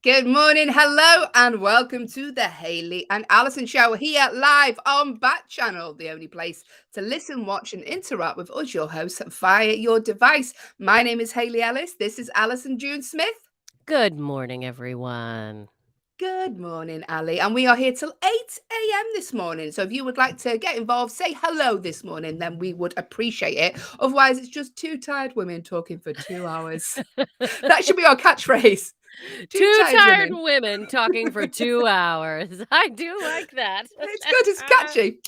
Good morning, hello, and welcome to the Hayley and Allyson show here live on Backchannel, the only place to listen, watch, and interact with us, your hosts, via your device. My name is Hayley Ellis. This is Allyson June Smith. Good morning, everyone. Good morning, Ali. And we are here till 8 a.m. this morning. So if you would like to get involved, say hello this morning, then we would appreciate it. Otherwise, it's just two tired women talking for 2 hours. That should be our catchphrase. Two Two tired tired women. women talking for 2 hours. I do like that. It's good, it's catchy.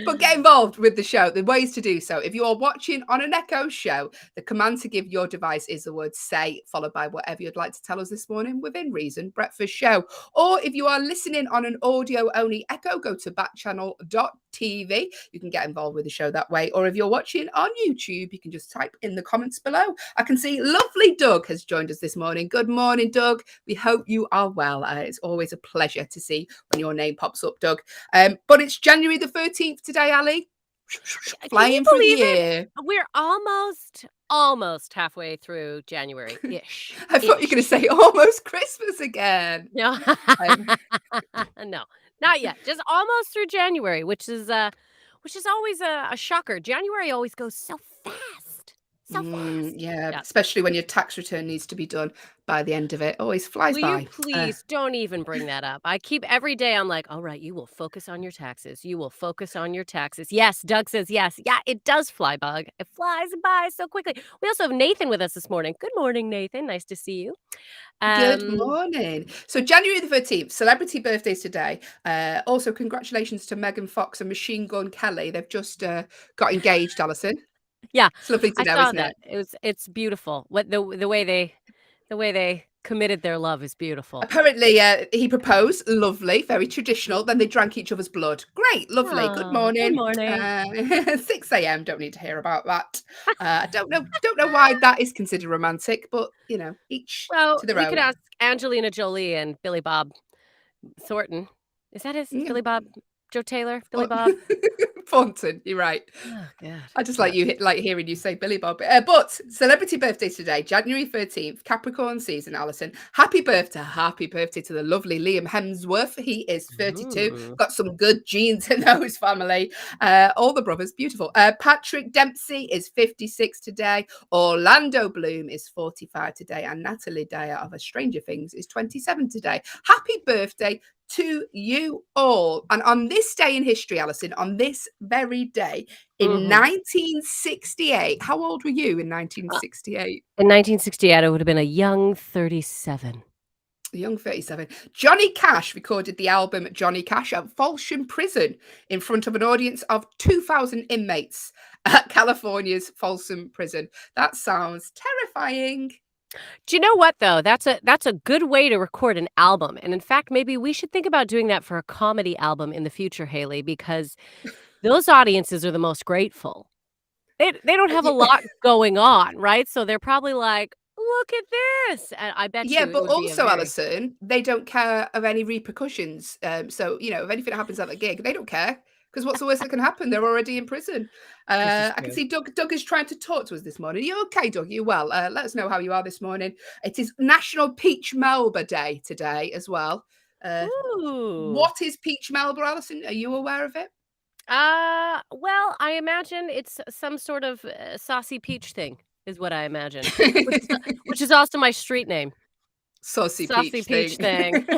But get involved with the show. The ways to do so. If you are watching on an Echo show, the command to give your device is the word say, followed by whatever you'd like to tell us this morning within reason, breakfast show. Or if you are listening on an audio only Echo, go to backchannel.tv. You can get involved with the show that way. Or if you're watching on YouTube, you can just type in the comments below. I can see lovely Doug has joined us this morning. Good morning, Doug. We hope you are well. It's always a pleasure to see when your name pops up, Doug. But it's January the 13th today, Ali. Flying through the year. We're almost halfway through January-ish. I thought you were going to say almost Christmas again. No, no, not yet. Just almost through January, which is always a shocker. January always goes so fast. Yeah, especially when your tax return needs to be done by the end of it. Always flies by. Will you please don't even bring that up? I keep every day, I'm like, all right, you will focus on your taxes. You will focus on your taxes. Yes, Doug says yes. Yeah, it does fly by. It flies by so quickly. We also have Nathan with us this morning. Good morning, Nathan. Nice to see you. Good morning. So January the 13th, celebrity birthdays today. Also, congratulations to Megan Fox and Machine Gun Kelly. They've just got engaged, Allyson. Yeah, it's lovely to I know, saw isn't that. it? It's beautiful. What the way they committed their love is beautiful. Apparently, he proposed. Lovely, very traditional. Then they drank each other's blood. Great, lovely. Good morning. Good morning. 6 a.m. Don't need to hear about that. I don't know why that is considered romantic, but you know, each to their you own. could ask Angelina Jolie and Billy Bob Thornton. Is that his Billy Bob? Joe Taylor, Billy Bob Thornton. You're right. Oh, God. I just like hearing you say Billy Bob. But celebrity birthdays today, January 13th, Capricorn season, Allyson. Happy birthday to the lovely Liam Hemsworth. He is 32. Got some good genes in those family. All the brothers, beautiful. Patrick Dempsey is 56 today. Orlando Bloom is 45 today. And Natalie Dyer of A Stranger Things is 27 today. Happy birthday to you all. And on this day in history, Allyson, on this very day in 1968, how old were you in 1968? In 1968, I would have been a young 37. A young 37. Johnny Cash recorded the album Johnny Cash at Folsom Prison in front of an audience of 2,000 inmates at California's Folsom Prison. That sounds terrifying. Do you know what, though? That's a good way to record an album. And in fact, maybe we should think about doing that for a comedy album in the future, Hayley, because those audiences are the most grateful. They don't have a lot going on, right? So they're probably like, look at this. And I bet you. Yeah, but also, Allyson, they don't care of any repercussions. So, you know, if anything happens at the gig, they don't care. Because what's the worst that can happen? They're already in prison. I can see Doug is trying to talk to us this morning. Are you okay, Doug? You well? Let us know how you are this morning. It is National Peach Melba Day today as well. What is Peach Melba, Allyson? Are you aware of it? Well, I imagine it's some sort of saucy peach thing, is what I imagine. which is also my street name. Saucy peach thing.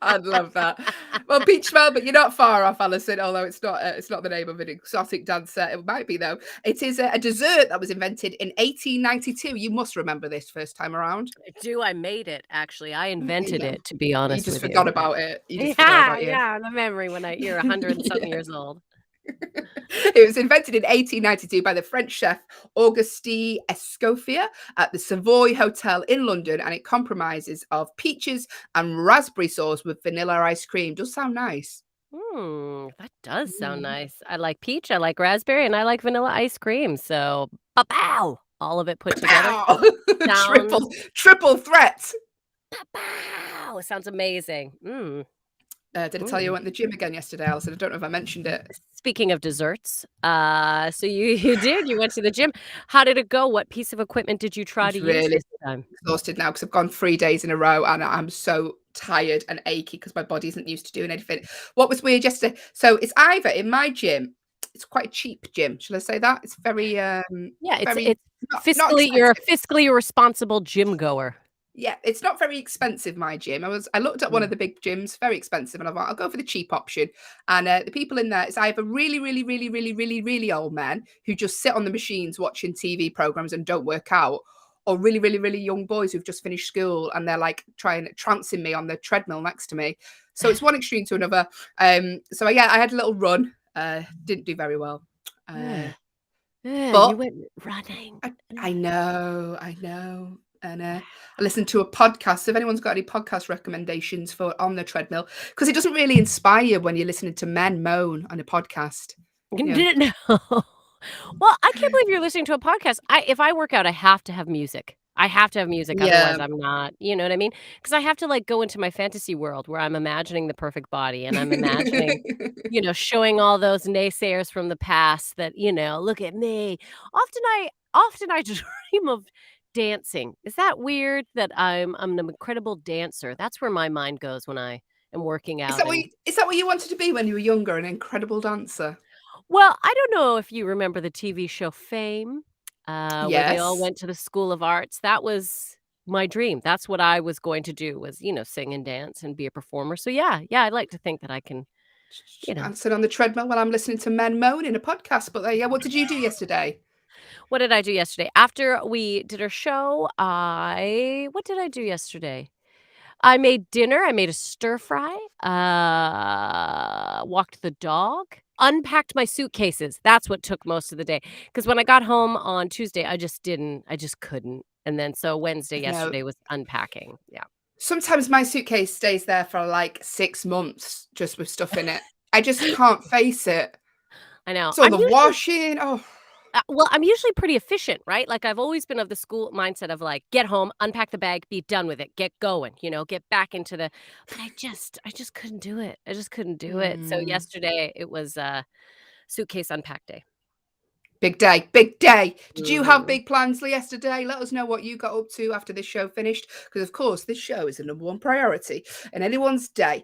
I'd love that. Well, Peach Melba, you're not far off, Allyson, although it's not the name of an exotic dancer. It might be, though. It is a dessert that was invented in 1892. You must remember this first time around. I med it, actually. I invented it, to be honest with you. You just forgot about it. Yeah, the memory when you're 100-something years old. It was invented in 1892 by the French chef Auguste Escoffier at the Savoy Hotel in London, and it compromises of peaches and raspberry sauce with vanilla ice cream. Does sound nice. That does sound nice. I like peach, I like raspberry, and I like vanilla ice cream. So, pow! All of it put together. Triple threat. Pow! Sounds amazing. Did I tell you I went to the gym again yesterday, Allyson? I don't know if I mentioned it. Speaking of desserts, so you did, you went to the gym. How did it go? What piece of equipment did you try to I'm use really this time? exhausted now because I've gone 3 days in a row and I'm so tired and achy because my body isn't used to doing anything. What was weird yesterday, so it's either in my gym, it's quite a cheap gym, shall I say that? It's very, Yeah, very it's not fiscally you're a expensive. fiscally responsible gym goer. Yeah, it's not very expensive, my gym. I looked at one of Mm. the big gyms, very expensive, and I thought I'll go for the cheap option. And the people in there, it's either really, really, really, really, really, really old men who just sit on the machines watching TV programs and don't work out, or really, really, really young boys who've just finished school and they're like trying trouncing me on the treadmill next to me. So it's one extreme to another. So yeah, I had a little run. Didn't do very well. Yeah. Uh, Yeah, you but went running. I know, I know. And I listened to a podcast. So if anyone's got any podcast recommendations for on the treadmill, because it doesn't really inspire you when you're listening to men moan on a podcast. You know, No. Well, I can't believe you're listening to a podcast. If I work out, I have to have music. I have to have music, otherwise yeah. I'm not, you know what I mean? Because I have to, like, go into my fantasy world where I'm imagining the perfect body, and I'm imagining, showing all those naysayers from the past that, "Look at me." Often I dream of dancing. Is that weird that I'm an incredible dancer? That's where my mind goes when I am working Is out that and what you wanted to be when you were younger? An incredible dancer? well, I don't know if you remember the TV show Fame, where they all Yes. went to the School of Arts. That was my dream. That's what I was going to do was, sing and dance and be a performer. So yeah, I'd like to think that I can, you know. Dancing on the treadmill while I'm listening to men moan in a podcast. But yeah, what did you do yesterday? What did I do yesterday? After we did our show, what did I do yesterday? I made dinner, I made a stir fry, walked the dog, unpacked my suitcases. That's what took most of the day. Because when I got home on Tuesday, I just couldn't. And then so Wednesday, No. yesterday was unpacking. Yeah. Sometimes my suitcase stays there for like 6 months just with stuff in it. I just can't face it. I know. It's all the washing. Oh, Well, I'm usually pretty efficient, right? Like I've always been of the school mindset of like, get home, unpack the bag, be done with it, get going, get back into but I just couldn't do it. I just couldn't do it. So mm. yesterday it was suitcase unpack day. Big day, big day. Did you have Mhm. big plans yesterday? Let us know what you got up to after this show finished. Because, of course, this show is the #1 priority in anyone's day.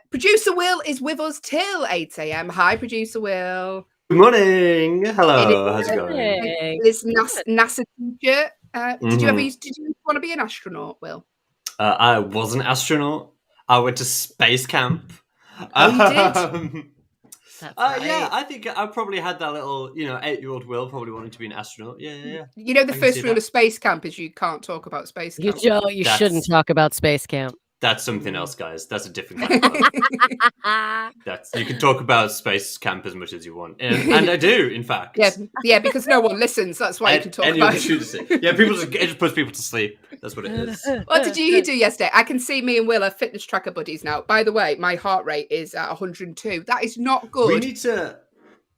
Producer Will is with us till 8 a.m. Hi, Producer Will. Good morning. In Hello. How's it going? Hey, this good. NASA t-shirt. hmm Did you want to be an astronaut, Will? I was an astronaut. I went to space camp. Oh, you did? Um, That's yeah, Right. I think I probably had that little, 8-year-old Will probably wanting to be an astronaut. Yeah. You know, the I can see first rule that. of space camp is you can't talk about space You camp. don't. You shouldn't That's talk about space camp. that's something Mm. else, guys. That's a different kind of fun. You can talk about space camp as much as you want, and I do, in fact. Yeah, because no one listens. That's why you can talk Any about opportunity. it. Yeah, it just puts people to sleep. That's what it is. What did you do yesterday? I can see me and Will are fitness tracker buddies now. By the way, my heart rate is at 102. That is not We good need to.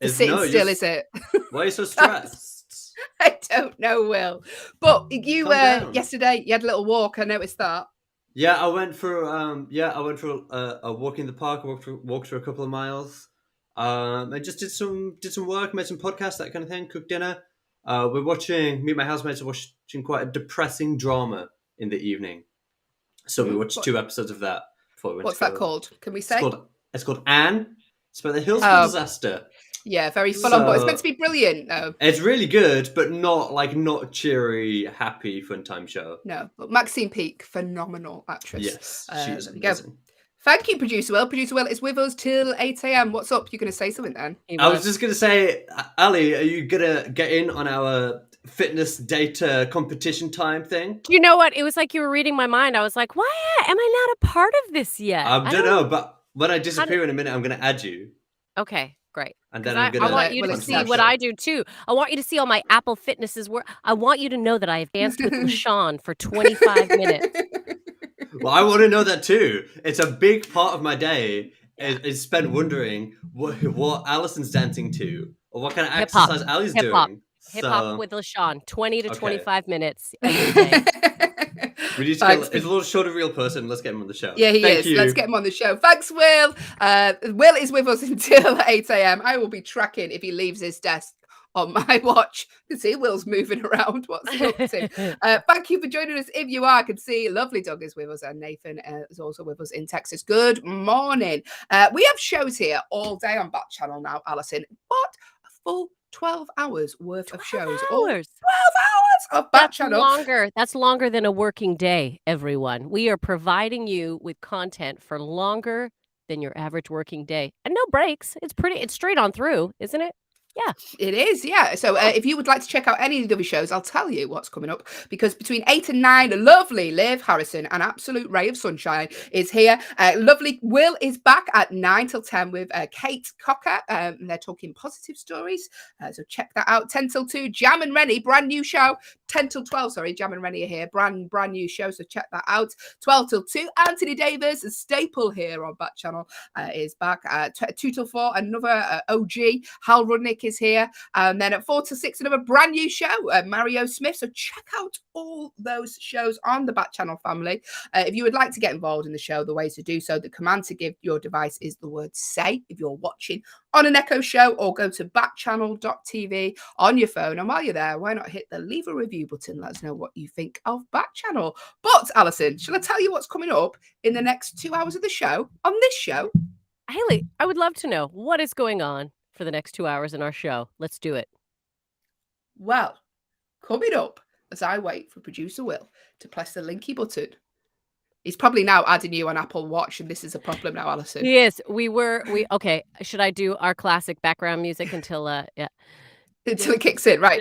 for sitting still, is it? Why are you so stressed? I don't know, Will. But you Calm down. yesterday you had a little walk. I noticed that. Yeah, I went for a walk in the park. Walked for a couple of miles. I just did some work, made some podcasts, that kind of thing. Cooked dinner. Me and my housemates are watching quite a depressing drama in the evening. So we watched 2 episodes of that before we went What's to go. that called? Can we say? It's called Anne. It's about the Hillsborough disaster. Yeah, very full on. But it's meant to be brilliant, though. It's really good, but not cheery, happy, fun time show. No, but Maxine Peake, phenomenal actress. Yes, she is there we go. amazing. Thank you, Producer Will. Producer Will is with us till 8 a.m. What's up? You're going to say something then? I was just going to say, Ali, are you going to get in on our fitness data competition time thing? You know what? It was like you were reading my mind. I was like, why am I not a part of this yet? I don't know, but when I disappear in a minute, I'm going to add you. Okay, great. And then I'm going I want you to see what I do too. I want you to see all my Apple Fitnesses work. I want you to know that I have danced with LaShawn for 25 minutes. Well, I want to know that too. It's a big part of my day is spent wondering what Allison's dancing to or what kind of exercise Ali's doing. Hip hop with LaShawn, 20 to 25 minutes every day. We need to Thanks. get. He's a little short of real person. Let's get him on the show. Yeah, he Thank is. you. Let's get him on the show. Thanks, Will. Will is with us until 8 a.m. I will be tracking if he leaves his desk on my watch. I can see Will's moving around. What's he up to? Thank you for joining us. If you are, I can see lovely Doug is with us, and Nathan is also with us in Texas. Good morning. We have shows here all day on Backchannel now, Allyson. What a full 12 hours worth of shows. 12 hours. 12 hours of That's Backchannel. longer. That's longer than a working day, everyone. We are providing you with content for longer than your average working day. And no breaks. It's straight on through, isn't it? Yeah. It is, yeah. So if you would like to check out any of the shows, I'll tell you what's coming up, because between 8 and 9, lovely Liv Harrison, an absolute ray of sunshine, is here. Lovely Will is back at 9 till 10 with Kate Cocker. And they're talking positive stories. So check that out. 10 till 2, Jam and Rennie, brand new show. 10 till 12, sorry, Jam and Rennie are here. Brand new show, so check that out. 12 till 2, Anthony Davis, a staple here on Backchannel, is back. 2 till 4, another OG, Hal Rudnick is here. And then at 4 to 6, another brand new show, Mario Smith. So check out all those shows on the Backchannel family. If you would like to get involved in the show, the ways to do so, the command to give your device is the word say if you're watching on an Echo show, or go to backchannel.tv on your phone. And while you're there, why not hit the leave a review button? Let us know what you think of Backchannel. But Allyson, shall I tell you what's coming up in the next 2 hours of the show on this show? Hayley, I would love to know what is going on for the next 2 hours in our show. Let's do it. Well, coming up, as I wait for producer Will to press the linky button. He's probably now adding you on Apple Watch, and this is a problem now, Allyson. Yes, okay. Should I do our classic background music until yeah. Until it kicks in, right?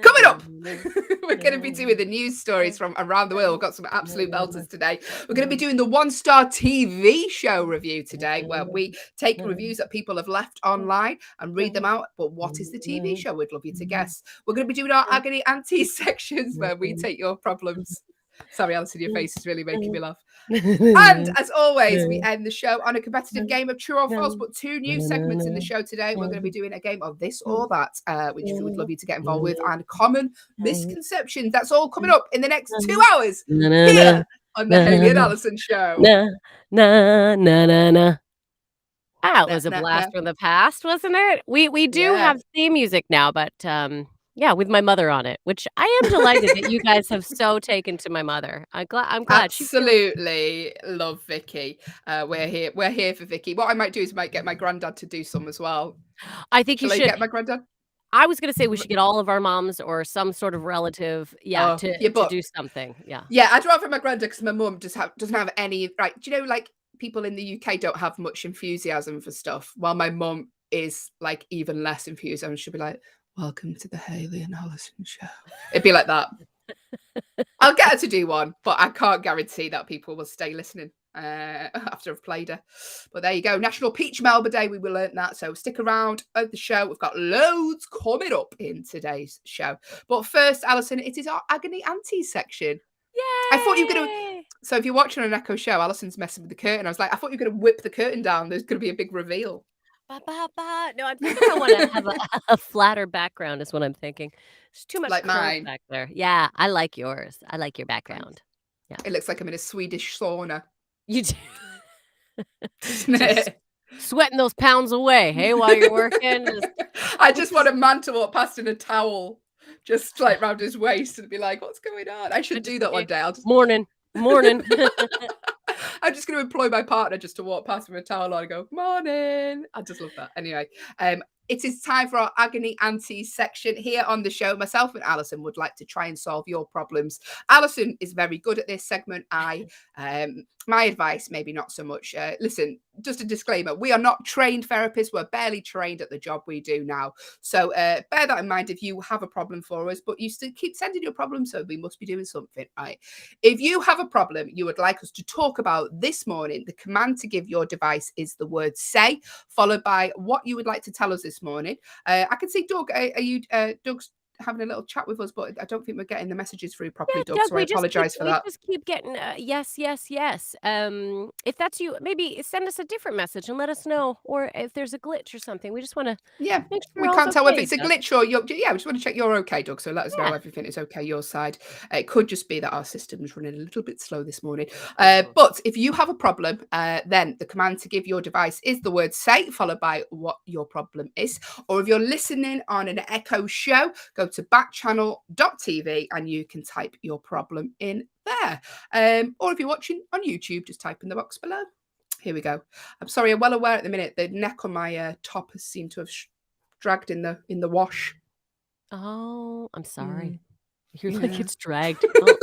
Coming up, we're going to be doing the news stories from around the world. We've got some absolute belters today. We're going to be doing the one-star TV show review today, where we take reviews that people have left online and read them out. But what is the TV show? We'd love you to guess. We're going to be doing our agony auntie sections, where we take your problems. Sorry, Allyson, your face is really making me laugh. And as always, we end the show on a competitive game of true or false, but 2 new segments in the show today. We're going to be doing a game of this or that, which we would love you to get involved with, and common misconceptions. That's all coming up in the next 2 hours here on the Hayley and Allyson show. That was a blast from the past, wasn't it? We do have theme music now, but yeah, with my mother on it, which I am delighted that you guys have so taken to my mother. I'm glad. Absolutely love Vicky. We're here for Vicky. What I might do is get my granddad to do some as well. I think you should get my granddad. I was going to say we should get all of our moms or some sort of relative, to do something. Yeah, I'd rather my granddad, because my mum doesn't have any, right? Do you know, like, people in the UK don't have much enthusiasm for stuff, while my mum is like even less enthusiasm. She'll be like, "Welcome to the Hayley and Allyson show." It'd be like that. I'll get her to do one, but I can't guarantee that people will stay listening after I've played her. But there you go. National Peach Melba Day. We will learn that. So stick around at the show. We've got loads coming up in today's show. But first, Allyson, it is our Agony Aunties section. Yay! I thought you were going to... So if you're watching an Echo show, Allison's messing with the curtain. I was like, I thought you were going to whip the curtain down. There's going to be a big reveal. No, I'm thinking I want to have a flatter background is what I'm thinking. There's too much like mine back there. Yeah, I like yours. I like your background. Yeah, it looks like I'm in a Swedish sauna. You do. Sweating those pounds away, hey, while you're working. I just want a man to walk past in a towel, just like round his waist, and be like, "What's going on?" I should do that one day. Morning. I'm just going to employ my partner just to walk past with a towel on and go, "Morning." I just love that. Anyway, it is time for our Agony Aunties section here on the show. Myself and Allyson would like to try and solve your problems. Allyson is very good at this segment. My advice, maybe not so much. Listen, just a disclaimer. We are not trained therapists. We're barely trained at the job we do now. So bear that in mind if you have a problem for us, but you still keep sending your problems, so we must be doing something, right? If you have a problem you would like us to talk about this morning, the command to give your device is the word say, followed by what you would like to tell us this morning. I can see Doug. Are you Doug's having a little chat with us, but I don't think we're getting the messages through Yeah, properly, Doug. Doug, So I apologise for we that. just keep getting yes, yes, yes. If that's you, maybe send us a different message and let us know, or if there's a glitch or something. We just want to Yeah, make sure we all's can't tell whether okay, it's a Doug. glitch or you're. Yeah, we just want to check you're okay, Doug. So let us know Yeah. everything is okay your side. It could just be that our system's running a little bit slow this morning. Mhm. But if you have a problem, then the command to give your device is the word "say" followed by what your problem is. Or if you're listening on an Echo show, go to backchannel.tv and you can type your problem in there. Or if you're watching on YouTube, just type in the box below. Here we go. I'm sorry, I'm well aware at the minute the neck on my top has seemed to have dragged in the wash. Oh, I'm sorry. Mm, You're like yeah. it's dragged. Oh,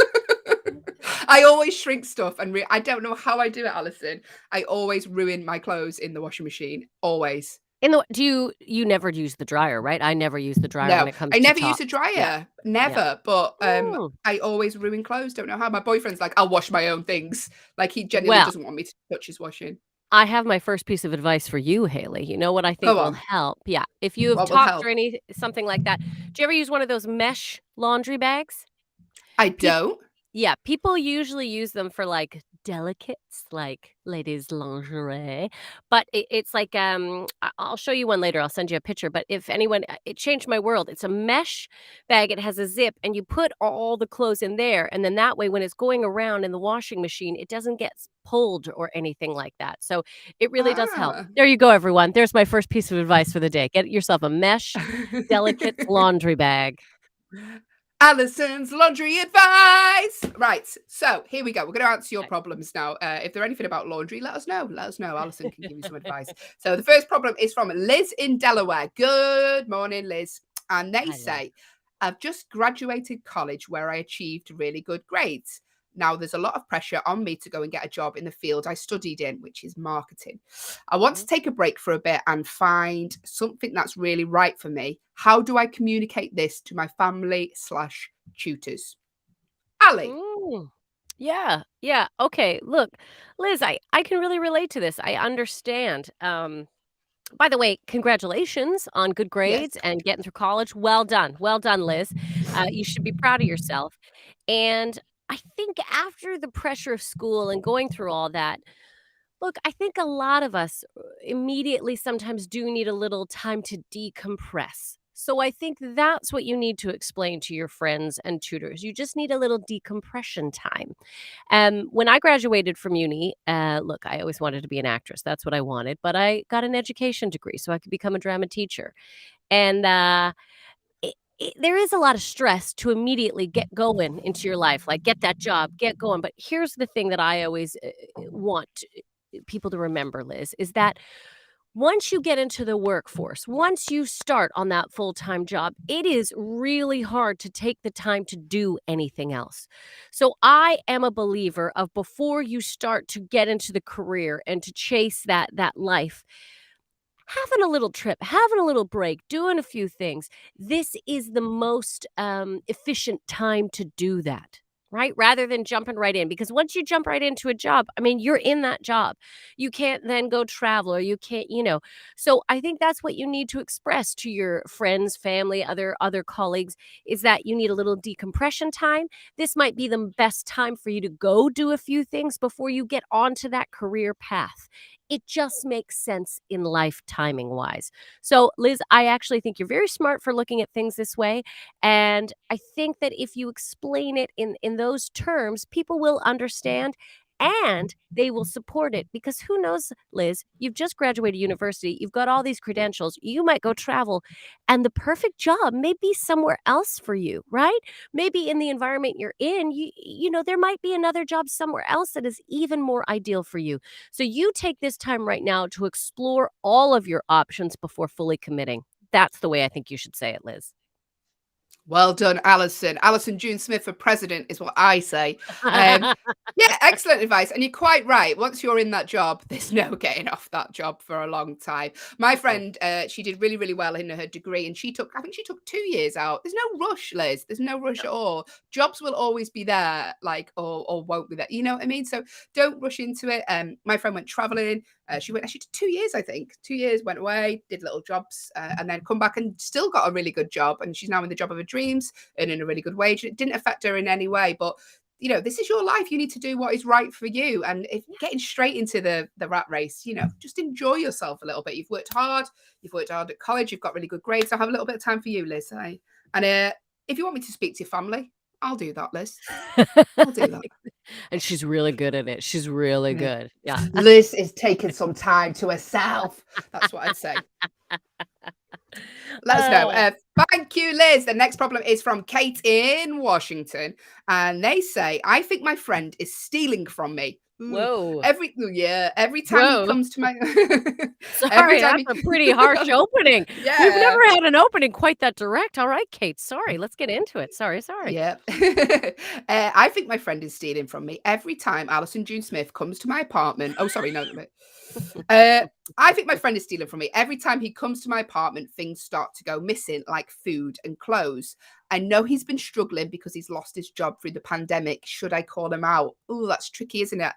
I always shrink stuff and I don't know how I do it, Alison. I always ruin my clothes in the washing machine. Always. you never use the dryer, right? I never use the dryer when No, it comes I to never use a tops. Yeah. dryer. Yeah. Never. But Mm. I always ruin clothes. Don't know how. My boyfriend's like, I'll wash my own things. Like he genuinely Well, doesn't want me to touch his washing. I have my first piece of advice for you, Haley. You know what I think Go will on. help? Yeah. If you have What will tops or help? something like that, do you ever use one of those mesh laundry bags? I Peop don't. Yeah, people usually use them for, like, delicates, like ladies' lingerie, but it's like, I'll show you one later, I'll send you a picture, but if anyone it changed my world. It's a mesh bag, it has a zip, and you put all the clothes in there, and then that way, when it's going around in the washing machine, it doesn't get pulled or anything like that, so it really does help. Ah. There you go, everyone. There's my first piece of advice for the day. Get yourself a mesh delicates laundry bag. Alison's laundry advice. Right. So here we go. We're going to answer your Okay. problems now. If they're anything about laundry, let us know. Let us know. Alison can give you some advice. So the first problem is from Liz in Delaware. Good morning, Liz. And they Hi, Liz. say, I've just graduated college where I achieved really good grades. Now there's a lot of pressure on me to go and get a job in the field I studied in, which is marketing. I want to Mhm. take a break for a bit and find something that's really right for me. How do I communicate this to my family/tutors? Ali. Mm. Yeah, yeah. Okay, look, Liz, I can really relate to this. I understand. By the way, congratulations on good Yes. grades and getting through college. Well done, Liz. You should be proud of yourself. And I think after the pressure of school and going through all that, look, I think a lot of us immediately sometimes do need a little time to decompress. So I think that's what you need to explain to your friends and tutors. You just need a little decompression time. When I graduated from uni, look, I always wanted to be an actress. That's what I wanted, but I got an education degree so I could become a drama teacher. And there is a lot of stress to immediately get going into your life, like get that job, get going. But here's the thing that I always want people to remember, Liz, is that once you get into the workforce, once you start on that full time job, it is really hard to take the time to do anything else. So, I am a believer of before you start to get into the career and to chase that life, having a little trip, having a little break, doing a few things. This is the most efficient time to do that. Right? Rather than jumping right in. Because once you jump right into a job, I mean, you're in that job. You can't then go travel or you can't. So I think that's what you need to express to your friends, family, other colleagues is that you need a little decompression time. This might be the best time for you to go do a few things before you get onto that career path. It just makes sense in life timing wise. So, Liz, I actually think you're very smart for looking at things this way. And I think that if you explain it in those terms, people will understand and they will support it because who knows, Liz, you've just graduated university, you've got all these credentials, you might go travel, and the perfect job may be somewhere else for you, right? Maybe in the environment you're in, there might be another job somewhere else that is even more ideal for you. So you take this time right now to explore all of your options before fully committing. That's the way I think you should say it, Liz. Well done, Alison. Alison June Smith for president is what I say. Um, yeah, excellent advice. And you're quite right. Once you're in that job, there's no getting off that job for a long time. My Mm-mm. friend, she did really, really well in her degree, and I think she took 2 years out. There's no rush, Liz. There's no rush No. at all. Jobs will always be there, like, or won't be there. You know what I mean? So don't rush into it. My friend went traveling. She did 2 years, I think. 2 years, went away, did little jobs, and then come back and still got a really good job. And she's now in the job of a dreams, earning a really good wage. It didn't affect her in any way, but this is your life. You need to do what is right for you. And if getting straight into the rat race, just enjoy yourself a little bit. You've worked hard. You've worked hard at college. You've got really good grades. I have a little bit of time for you, Liz. And if you want me to speak to your family, I'll do that, Liz. I'll do that. And she's really good at it. She's really good. Yeah. Liz is taking some time to herself. That's what I'd say. Let us know. Thank you, Liz. The next problem is from Kate in Washington. And they say, I think my friend is stealing from me. Whoa. Every time he comes to my Sorry, that's a pretty harsh opening. Yeah. We've never had an opening quite that direct. All right, Kate. Sorry. Let's get into it. Sorry. Yeah. I think my friend is stealing from me every time Allyson June Smith comes to my apartment. Oh, sorry, no. I think my friend is stealing from me. Every time he comes to my apartment, things start to go missing, like food and clothes. I know he's been struggling because he's lost his job through the pandemic. Should I call him out? Oh, that's tricky, isn't it?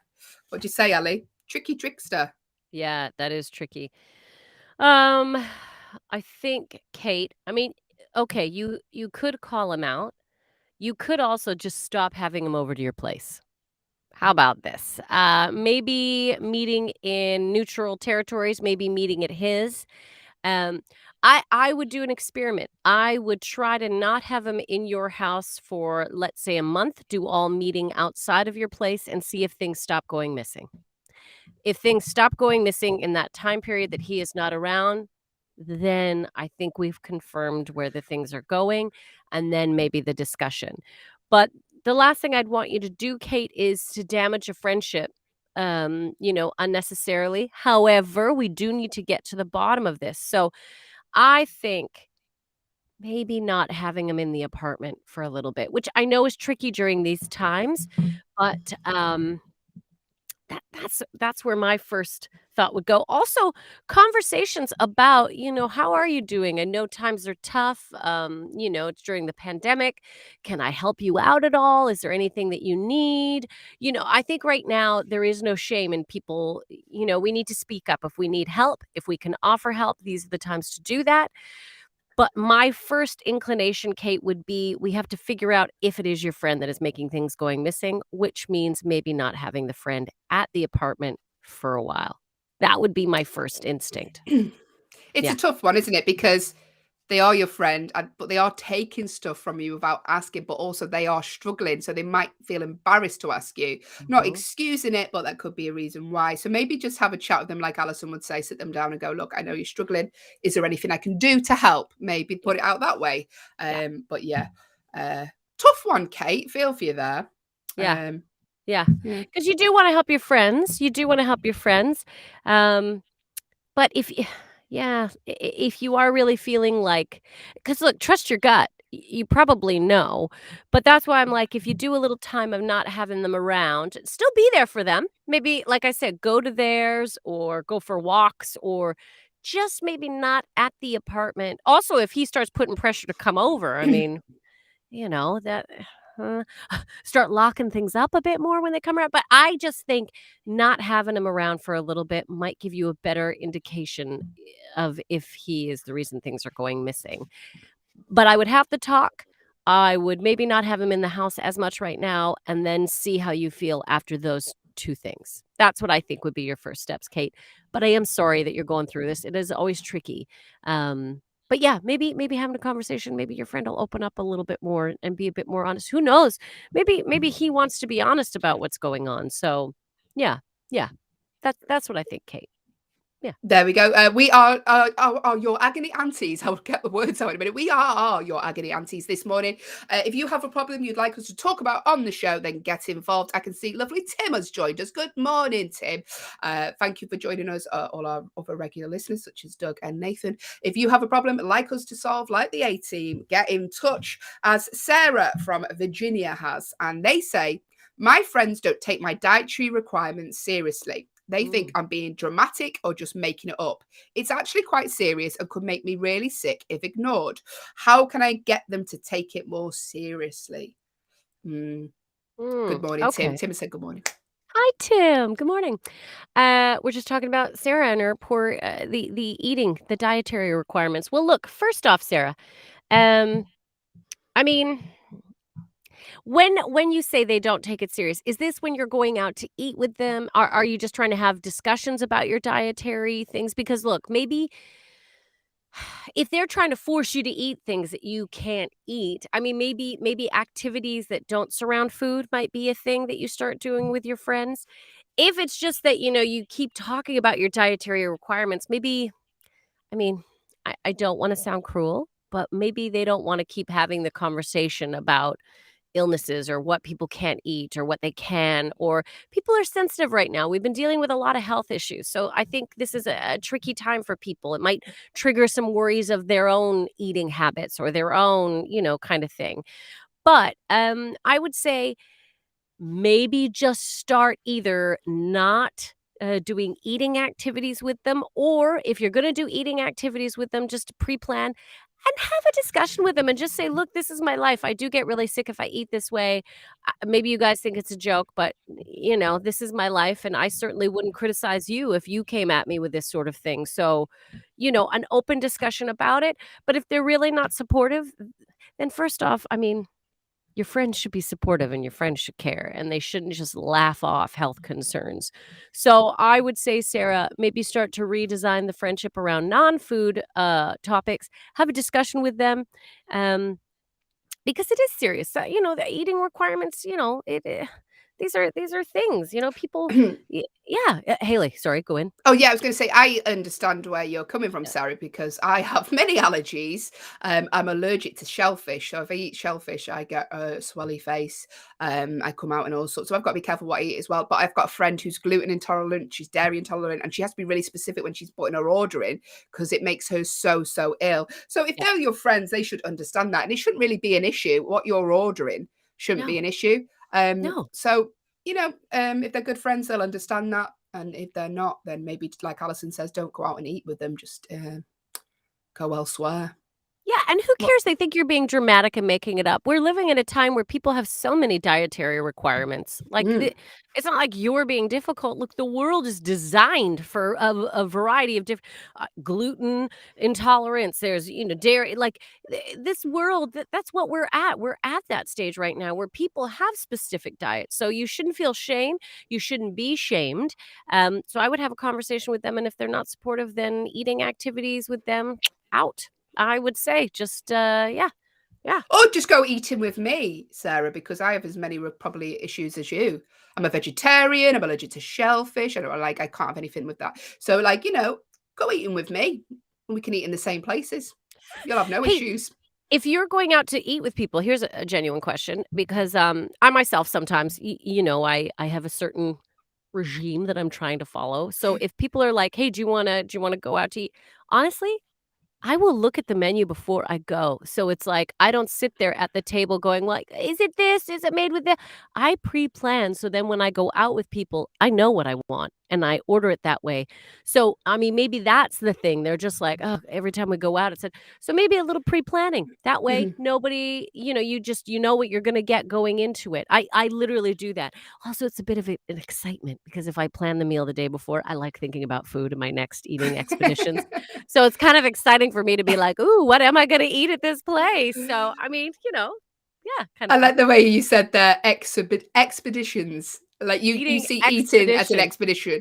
What do you say, Ali? Tricky trickster. Yeah, that is tricky. I think, Kate, okay, you could call him out. You could also just stop having him over to your place. How about this? Maybe meeting in neutral territories, maybe meeting at his. I would do an experiment. I would try to not have him in your house for, let's say, a month, do all meeting outside of your place and see if things stop going missing. If things stop going missing in that time period that he is not around, then I think we've confirmed where the things are going, and then maybe the discussion. But the last thing I'd want you to do, Kate, is to damage a friendship, unnecessarily. However, we do need to get to the bottom of this. So I think maybe not having him in the apartment for a little bit, which I know is tricky during these times, but that's where my first thought would go. Also, conversations about, how are you doing? I know times are tough. It's during the pandemic. Can I help you out at all? Is there anything that you need? I think right now there is no shame in people. We need to speak up if we need help, if we can offer help. These are the times to do that. But my first inclination, Kate, would be we have to figure out if it is your friend that is making things going missing, which means maybe not having the friend at the apartment for a while. That would be my first instinct. It's a tough one, isn't it? Because they are your friend, but they are taking stuff from you without asking, but also they are struggling. So they might feel embarrassed to ask you. Not excusing it, but that could be a reason why. So maybe just have a chat with them, like Allyson would say, sit them down and go, look, I know you're struggling. Is there anything I can do to help? Maybe put it out that way. But tough one, Kate. Feel for you there. Yeah. Because you do want to help your friends. But if you are really feeling like, because look, trust your gut. You probably know, but that's why I'm like, if you do a little time of not having them around, still be there for them. Maybe, like I said, go to theirs or go for walks or just maybe not at the apartment. Also, if he starts putting pressure to come over, start locking things up a bit more when they come around. But I just think not having him around for a little bit might give you a better indication of if he is the reason things are going missing. But I would have the talk. I would maybe not have him in the house as much right now and then see how you feel after those two things. That's what I think would be your first steps, Kate. But I am sorry that you're going through this. It is always tricky. But yeah, maybe having a conversation, maybe your friend will open up a little bit more and be a bit more honest. Who knows? Maybe he wants to be honest about what's going on. So yeah. That's what I think, Kate. Yeah. There we go. We are your agony aunties. I will get the words out in a minute. We are your agony aunties this morning. If you have a problem you'd like us to talk about on the show, then get involved. I can see lovely Tim has joined us. Good morning, Tim. Thank you for joining us, all our other regular listeners, such as Doug and Nathan. If you have a problem like us to solve, like the A-Team, get in touch, as Sarah from Virginia has. And they say, my friends don't take my dietary requirements seriously. They think I'm being dramatic or just making it up. It's actually quite serious and could make me really sick if ignored. How can I get them to take it more seriously? Good morning, okay. Tim. Tim said good morning. Hi, Tim. Good morning. We're just talking about Sarah and her poor the eating, the dietary requirements. Well, look, first off, Sarah, I mean, when you say they don't take it serious, is this when you're going out to eat with them? Are you just trying to have discussions about your dietary things? Because look, maybe if they're trying to force you to eat things that you can't eat, I mean, maybe activities that don't surround food might be a thing that you start doing with your friends. If it's just that, you keep talking about your dietary requirements, maybe I mean, I don't wanna sound cruel, but maybe they don't wanna keep having the conversation about illnesses or what people can't eat or what they can, or people are sensitive right now. We've been dealing with a lot of health issues. So I think this is a tricky time for people. It might trigger some worries of their own eating habits or their own, kind of thing. But I would say maybe just start either not doing eating activities with them, or if you're going to do eating activities with them, just pre-plan and have a discussion with them and just say, look, this is my life. I do get really sick if I eat this way. Maybe you guys think it's a joke, but this is my life, and I certainly wouldn't criticize you if you came at me with this sort of thing. So, an open discussion about it. But if they're really not supportive, then first off, I mean, your friends should be supportive and your friends should care, and they shouldn't just laugh off health concerns. So I would say, Sarah, maybe start to redesign the friendship around non-food topics. Have a discussion with them, because it is serious. The eating requirements. These are things. People. Yeah, Haley. Sorry, go in. Oh, yeah, I was gonna say, I understand where you're coming from, Yeah. Sarah, because I have many allergies. I'm allergic to shellfish, so if I eat shellfish, I get a swelly face. I come out and all sorts. So I've got to be careful what I eat as well. But I've got a friend who's gluten intolerant, she's dairy intolerant, and she has to be really specific when she's putting her order in because it makes her so, so ill. So if Yeah. they're your friends, they should understand that. And it shouldn't really be an issue. What you're ordering shouldn't be No. an issue. No. So if they're good friends, they'll understand that. And if they're not, then maybe, like Allyson says, don't go out and eat with them. Just go elsewhere. Yeah, and who What? cares? They think you're being dramatic and making it up. We're living in a time where people have so many dietary requirements. Like, Mm. it's not like you're being difficult. Look, the world is designed for a variety of different gluten intolerance. There's, dairy. Like, this world, that's what we're at. We're at that stage right now where people have specific diets. So you shouldn't feel shame. You shouldn't be shamed. So I would have a conversation with them. And if they're not supportive, then eating activities with them, out. I would say just, yeah. Or just go eating with me, Sarah, because I have as many probably issues as you. I'm a vegetarian. I'm allergic to shellfish. I can't have anything with that. So, go eating with me, and we can eat in the same places. You'll have no Hey, issues. if you're going out to eat with people, here's a genuine question because, I myself sometimes, I have a certain regime that I'm trying to follow. So if people are like, "Hey, do you wanna go out to eat?" Honestly, I will look at the menu before I go. So it's like, I don't sit there at the table going like, "Is it this? Is it made with this?" I pre-plan, so then when I go out with people, I know what I want, and I order it that way. So, I mean, maybe that's the thing. They're just like, "Oh, every time we go out, it's a" so maybe a little pre-planning. That way, Mhm. nobody you know what you're gonna get going into it. I literally do that. Also, it's a bit of an excitement because if I plan the meal the day before, I like thinking about food in my next eating expeditions. So it's kind of exciting for me to be like, "Ooh, what am I gonna eat at this place?" So, I mean, yeah, kind I of fun. like the way you said that expeditions. Like you Eating see eating as an expedition. expedition.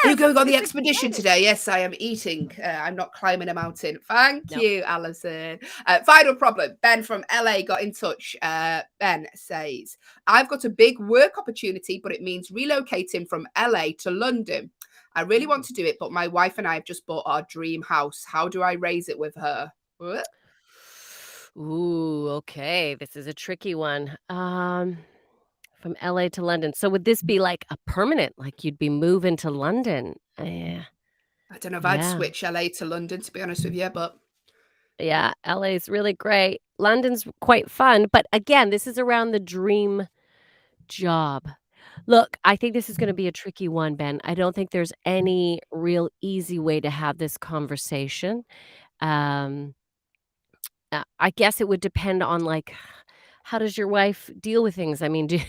Are you Yes, going on the it's expedition exciting. today? Yes, I am eating. I'm not climbing a mountain. Thank Nope. you, Alison. Final problem. Ben from LA got in touch. Ben says, I've got a big work opportunity, but it means relocating from LA to London. I really want Mm. to do it, but my wife and I have just bought our dream house. How do I raise it with her? What? Ooh, okay, this is a tricky one. From LA to London. So would this be like a permanent, like you'd be moving to London? Yeah. I don't know if I'd Yeah. switch LA to London, to be honest with you, but Yeah, LA is really great. London's quite fun, but again, this is around the dream job. Look, I think this is gonna be a tricky one, Ben. I don't think there's any real easy way to have this conversation. Um, I guess it would depend on, like, how does your wife deal with things? I mean, do do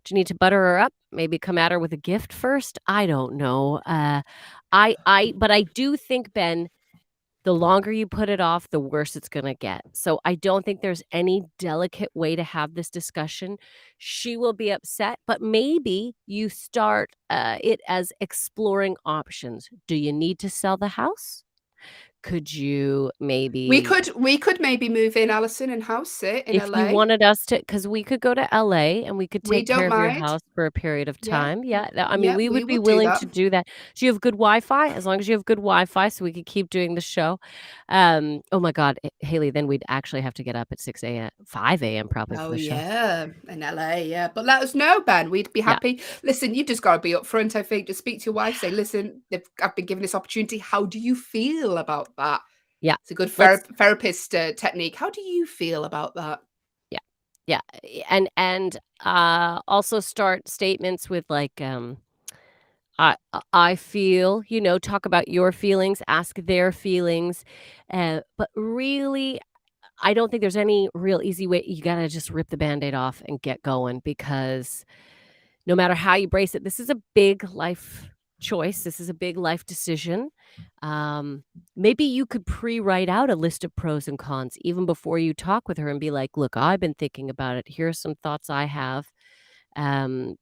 you need to butter her up? Maybe come at her with a gift first? I don't know. But I do think, Ben, the longer you put it off, the worse it's gonna get. So I don't think there's any delicate way to have this discussion. She will be upset, but maybe you start it as exploring options. Do you need to sell the house? Could you We maybe could maybe move in, Alison, and house sit in if you LA. wanted us to, because we could go to LA and we could We take care don't of your mind. house for a period of Yeah. time. Yeah, I mean, Yeah, we we would be would do willing that. to do that. Do you have good Wi-Fi? As long as you have good Wi-Fi, so we could keep doing the show. Oh my God, Haley, then we'd actually have to get up at 6 a.m., 5 a.m. probably for Oh, the show. yeah, in LA, yeah. But let us know, Ben. We'd be Yeah. happy. Listen, you've just got to be upfront, I think. Just speak to your wife, say, listen, I've been given this opportunity. How do you feel about that? Yeah. It's a good Let's therapist technique. How do you feel about that? Yeah, and also start statements with like, I feel, talk about your feelings, ask their feelings, but really, I don't think there's any real easy way. You gotta just rip the Band-Aid off and get going because no matter how you brace it, this is a big life choice. This is a big life decision. Maybe you could pre-write out a list of pros and cons even before you talk with her and be like, "Look, I've been thinking about it. Here are some thoughts I have. Um,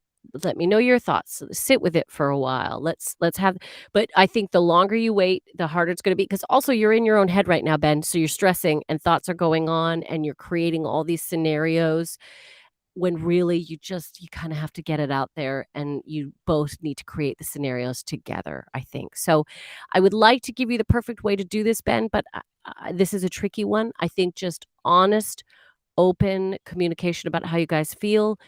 let me know your thoughts. Sit with it for a while. Let's have." But I think the longer you wait, the harder it's going to be because also you're in your own head right now, Ben. So you're stressing and thoughts are going on and you're creating all these scenarios when really you kind of have to get it out there and you both need to create the scenarios together, I think. So I would like to give you the perfect way to do this, Ben, but this is a tricky one. I think just honest, open communication about how you guys feel.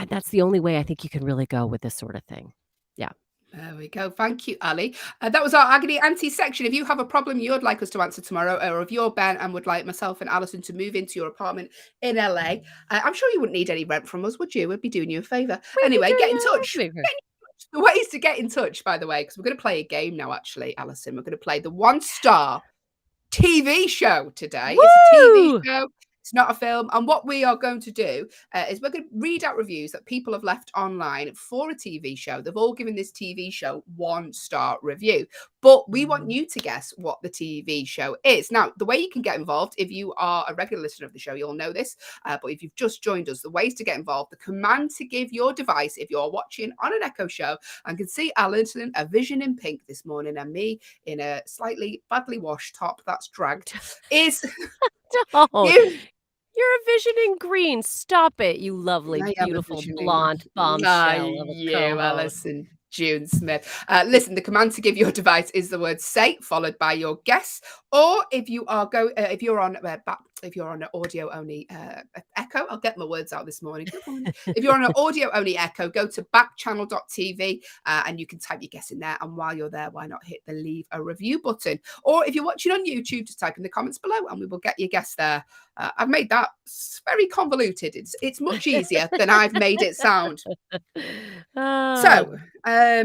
That's the only way I think you can really go with this sort of thing. Yeah. There we go. Thank you, Ali. That was our Agony Auntie section. If you have a problem you'd like us to answer tomorrow, or if you're Ben and would like myself and Alison to move into your apartment in LA, I'm sure you wouldn't need any rent from us, would you? We'd be doing you a favour. Anyway, get in touch. The ways to get in touch, by the way, because we're going to play a game now, actually, Alison. We're going to play the 1-star TV show today. Woo! It's a TV show. It's not a film. And what we are going to do is we're going to read out reviews that people have left online for a TV show. They've all given this TV show 1-star review. But we want you to guess what the TV show is. Now, the way you can get involved, if you are a regular listener of the show, you'll know this. But if you've just joined us, the ways to get involved, the command to give your device, if you're watching on an Echo show and can see Alison, a vision in pink this morning, and me in a slightly badly washed top that's dragged, is... You're a vision in green. Stop it, you lovely, beautiful, blonde bombshell of a co-host. Alison June Smith. Listen, the command to give your device is the word "say" followed by your guess. Or if you are if you're on an audio only Echo, I'll get my words out this morning. If you're on an audio only Echo, go to backchannel.tv and you can type your guess in there. And while you're there, why not hit the leave a review button? Or if you're watching on YouTube, just type in the comments below and we will get your guess there. I've made that very convoluted. It's much easier than I've made it sound. So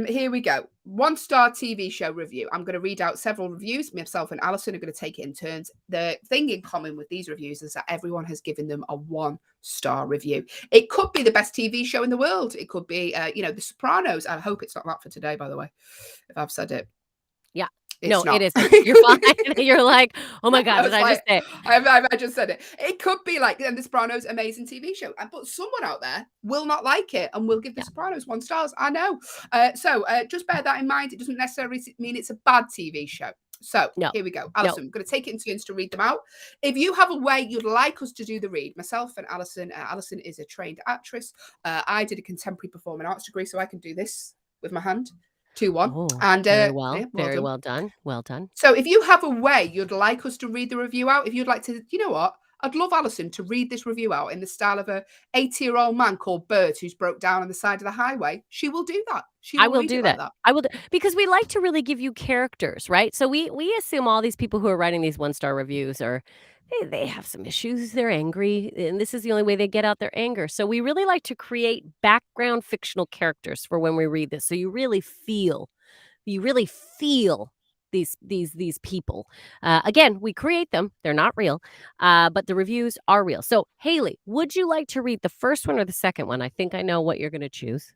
here we go. 1-star TV show review. I'm going to read out several reviews. Myself and Alison are going to take it in turns. The thing in common with these reviews is that everyone has given them a 1-star review. It could be the best TV show in the world. It could be, The Sopranos. I hope it's not that for today, by the way, if I've said it. Yeah. It's no, not. It isn't. You're fine. You're like, oh my God, did I just say it? I just said it. It could be like The Sopranos, amazing TV show. But someone out there will not like it and will give The Sopranos 1 star. I know. So just bear that in mind. It doesn't necessarily mean it's a bad TV show. So here we go. Alison, I'm going to take it in turns to read them out. If you have a way you'd like us to do the read, myself and Alison, Alison is a trained actress. I did a contemporary performing arts degree, so I can do this with my hand. 2-1. Oh, and very well done. Well done. So if you have a way you'd like us to read the review out, if you'd like to, you know what? I'd love Alison to read this review out in the style of a 80-year-old man called Bert who's broke down on the side of the highway. She will do that. I will do that. I will because we like to really give you characters, right? So we assume all these people who are writing these 1-star reviews are they have some issues. They're angry, and this is the only way they get out their anger. So we really like to create background fictional characters for when we read this. So you really feel these people. Again, we create them. They're not real, but the reviews are real. So Hayley, would you like to read the first one or the second one? I think I know what you're going to choose.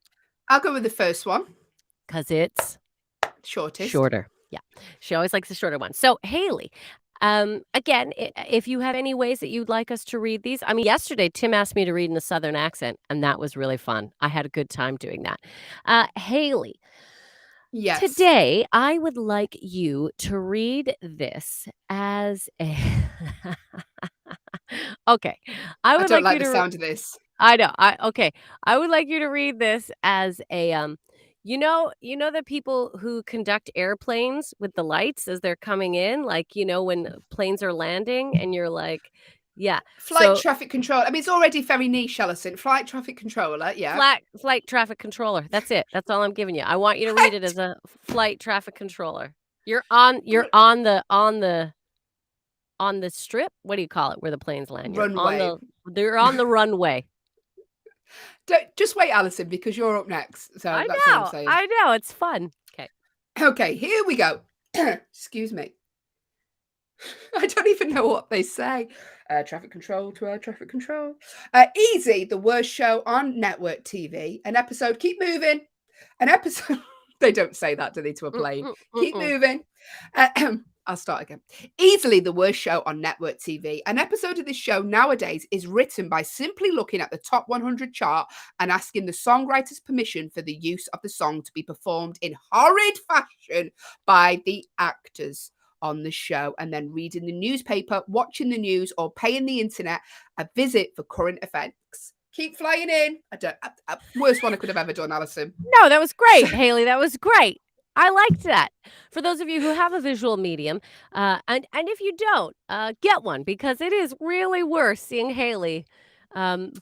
I'll go with the first one. Because it's shortest. Shorter. Yeah. She always likes the shorter one. So, Hayley, again, if you have any ways that you'd like us to read these. I mean, yesterday, Tim asked me to read in a Southern accent, and that was really fun. I had a good time doing that. Hayley, Yes. today I would like you to read this as a. Okay. I I would don't like like you the to. sound of this. I know. Okay. I would like you to read this as a you know the people who conduct airplanes with the lights as they're coming in, like, when planes are landing and you're like, yeah. Flight So traffic control. I mean, it's already very niche, Allyson. Flight traffic controller. Yeah. flight traffic controller. That's it. That's all I'm giving you. I want you to read it as a flight traffic controller. You're on the strip. What do you call it where the planes land? Runway. They're on the runway. Just wait, Allyson, because you're up next. So I that's all I'm know. saying. I know. It's fun. Okay. Okay, here we go. Excuse me. I don't even know what they say. Traffic control to air traffic control. Easy, the worst show on network TV. An episode, keep moving. An episode, they don't say that, do they, to a plane? Keep moving. I'll start again. Easily the worst show on network TV. An episode of this show nowadays is written by simply looking at the top 100 chart and asking the songwriter's permission for the use of the song to be performed in horrid fashion by the actors on the show, and then reading the newspaper, watching the news, or paying the internet a visit for current events. Keep flying in. Worst one I could have ever done, Allyson. No, that was great, Hayley. That was great. I liked that. For those of you who have a visual medium, and if you don't, get one, because it is really worth seeing Hayley bringing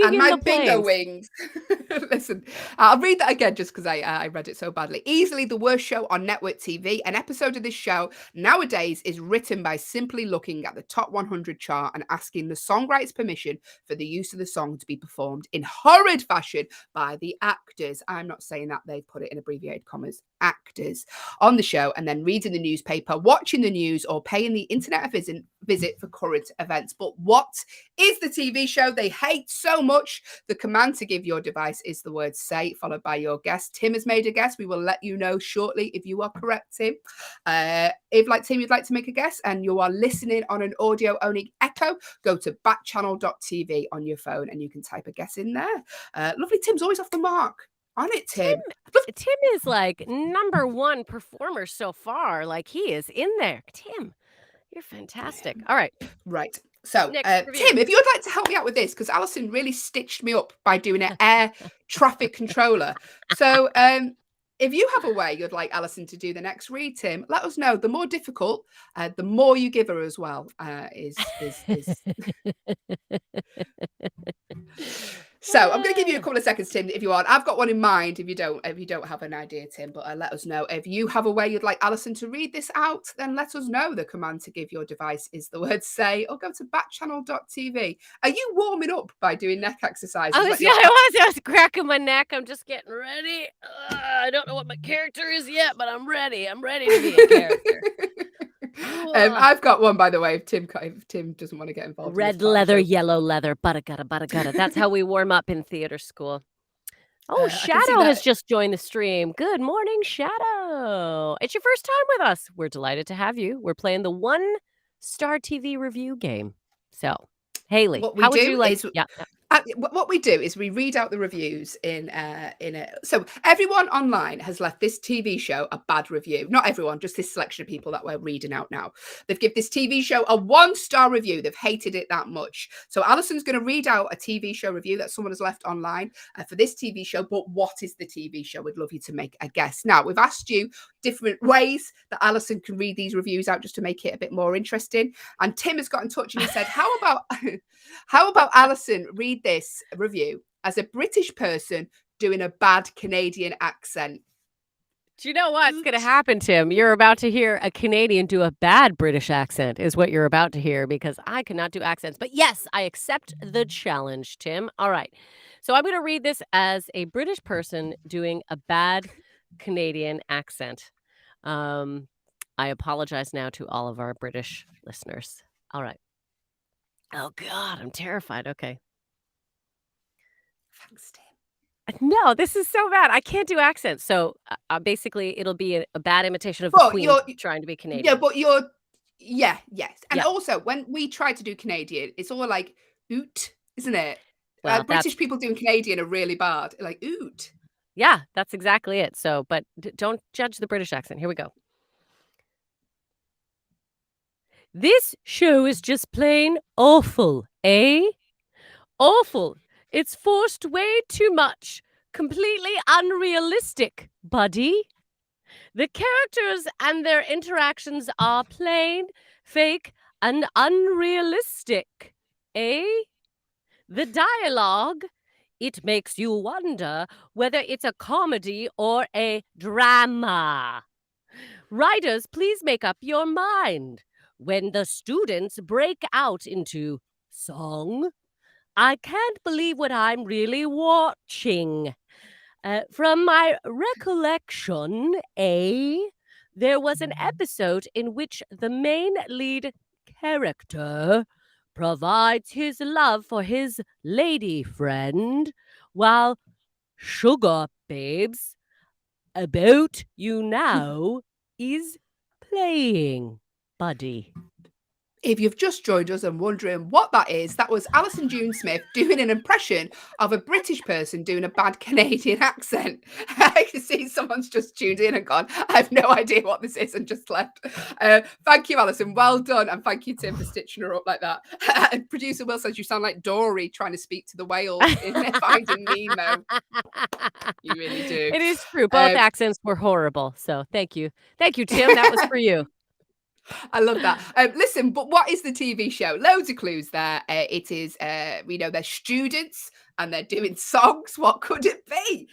and in my the bingo planes. wings. Listen, I'll read that again just because I read it so badly. Easily the worst show on network TV. An episode of this show nowadays is written by simply looking at the top 100 chart and asking the songwriter's permission for the use of the song to be performed in horrid fashion by the actors. I'm not saying that, they put it in abbreviated commas. Actors on the show, and then reading the newspaper, watching the news, or paying the internet a visit for current events. But what is the TV show they hate so much? The command to give your device is the word say, followed by your guess. Tim has made a guess. We will let you know shortly if you are correct, Tim. If, like Tim, you'd like to make a guess and you are listening on an audio-only echo, go to backchannel.tv on your phone and you can type a guess in there. Lovely. Tim's always off the mark. On it, Tim. Tim is like #1 performer so far. Like, he is in there. Tim, you're fantastic. All right. Right. So, Next review. Tim, if you'd like to help me out with this, because Allyson really stitched me up by doing an air traffic controller. So, if you have a way you'd like Allyson to do the next read, Tim, let us know. The more difficult, the more you give her as well. So I'm going to give you a couple of seconds, Tim, if you want. I've got one in mind if you don't have an idea, Tim, but let us know. If you have a way you'd like Allyson to read this out, then let us know. The command to give your device is the word say, or go to backchannel.tv. Are you warming up by doing neck exercises? I was cracking my neck. I'm just getting ready. I don't know what my character is yet, but I'm ready. I'm ready to be a character. I've got one, by the way, if Tim doesn't want to get involved. Red leather, yellow leather, butta gutta. That's how we warm up in theater school. Oh, Shadow has just joined the stream. Good morning, Shadow. It's your first time with us. We're delighted to have you. We're playing the 1-star TV review game. So, Hayley, how would you like? What we do is we read out the reviews in a. So everyone online has left this TV show a bad review. Not everyone, just this selection of people that we're reading out now. They've given this TV show a 1-star review. They've hated it that much. So Allison's going to read out a TV show review that someone has left online for this TV show. But what is the TV show? We'd love you to make a guess. Now, we've asked you different ways that Allyson can read these reviews out just to make it a bit more interesting. And Tim has got in touch and he said, how about Allyson read this review as a British person doing a bad Canadian accent? Do you know what's going to happen, Tim? You're about to hear a Canadian do a bad British accent is what you're about to hear, because I cannot do accents. But yes, I accept the challenge, Tim. All right. So I'm going to read this as a British person doing a bad Canadian accent. I apologize now to all of our British listeners. All right. Oh, God, I'm terrified. Okay. Thanks, Tim. No, this is so bad. I can't do accents. So basically, it'll be a bad imitation of the But Queen trying to be Canadian. yes. And Yeah. also, when we try to do Canadian, it's all like oot, isn't it? Well, British people doing Canadian are really bad. Like oot. yeah, that's exactly it. So, but don't judge the British accent. Here we go. This show is just plain awful, eh? Awful. It's forced way too much. Completely unrealistic, buddy. The characters and their interactions are plain, fake, and unrealistic, eh? The dialogue, it makes you wonder whether it's a comedy or a drama. Writers, please make up your mind. When the students break out into song, I can't believe what I'm really watching. From my recollection, there was an episode in which the main lead character provides his love for his lady friend while Sugar Babes About You Now is playing, buddy. If you've just joined us and wondering what that is, that was Allyson June Smith doing an impression of a British person doing a bad Canadian accent. I can see someone's just tuned in and gone, I have no idea what this is, and just left. Thank you, Allyson. Well done. And thank you, Tim, for stitching her up like that. And producer Will says you sound like Dory trying to speak to the whales in Finding Nemo. You really do. It is true. Both accents were horrible. So thank you. Thank you, Tim. That was for you. I love that. Listen, but what is the TV show? Loads of clues there. It is, we know they're students and they're doing songs. What could it be?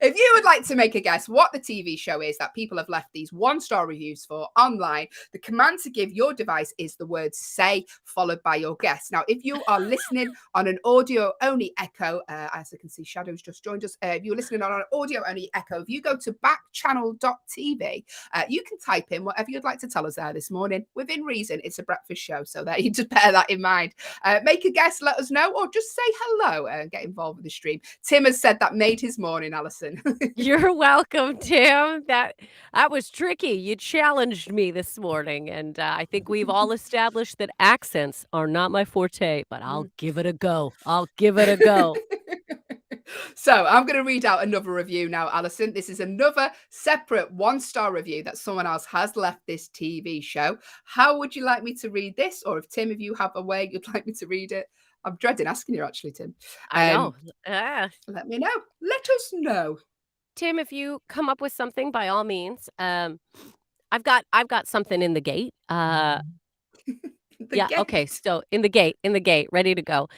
If you would like to make a guess what the TV show is that people have left these 1-star reviews for online, the command to give your device is the word say, followed by your guess. Now, if you are listening on an audio-only echo, as I can see, Shadow's just joined us. If you're listening on an audio-only echo, if you go to backchannel.tv, you can type in whatever you'd like to tell us there this morning. Within reason, it's a breakfast show, so there you just bear that in mind. Make a guess, let us know, or just say hello and get involved with the stream. Tim has said that made his morning, Allyson. You're welcome, Tim. That was tricky. You challenged me this morning, and I think we've all established that accents are not my forte, but I'll give it a go. So I'm going to read out another review now, Allyson. This is another separate 1-star review that someone else has left this TV show. How would you like me to read this? Or if Tim, if you have a way you'd like me to read it. I'm dreading asking you, actually, Tim. I know. Let me know. Let us know. Tim, if you come up with something, by all means. I've got something in the gate. Okay. So in the gate, ready to go.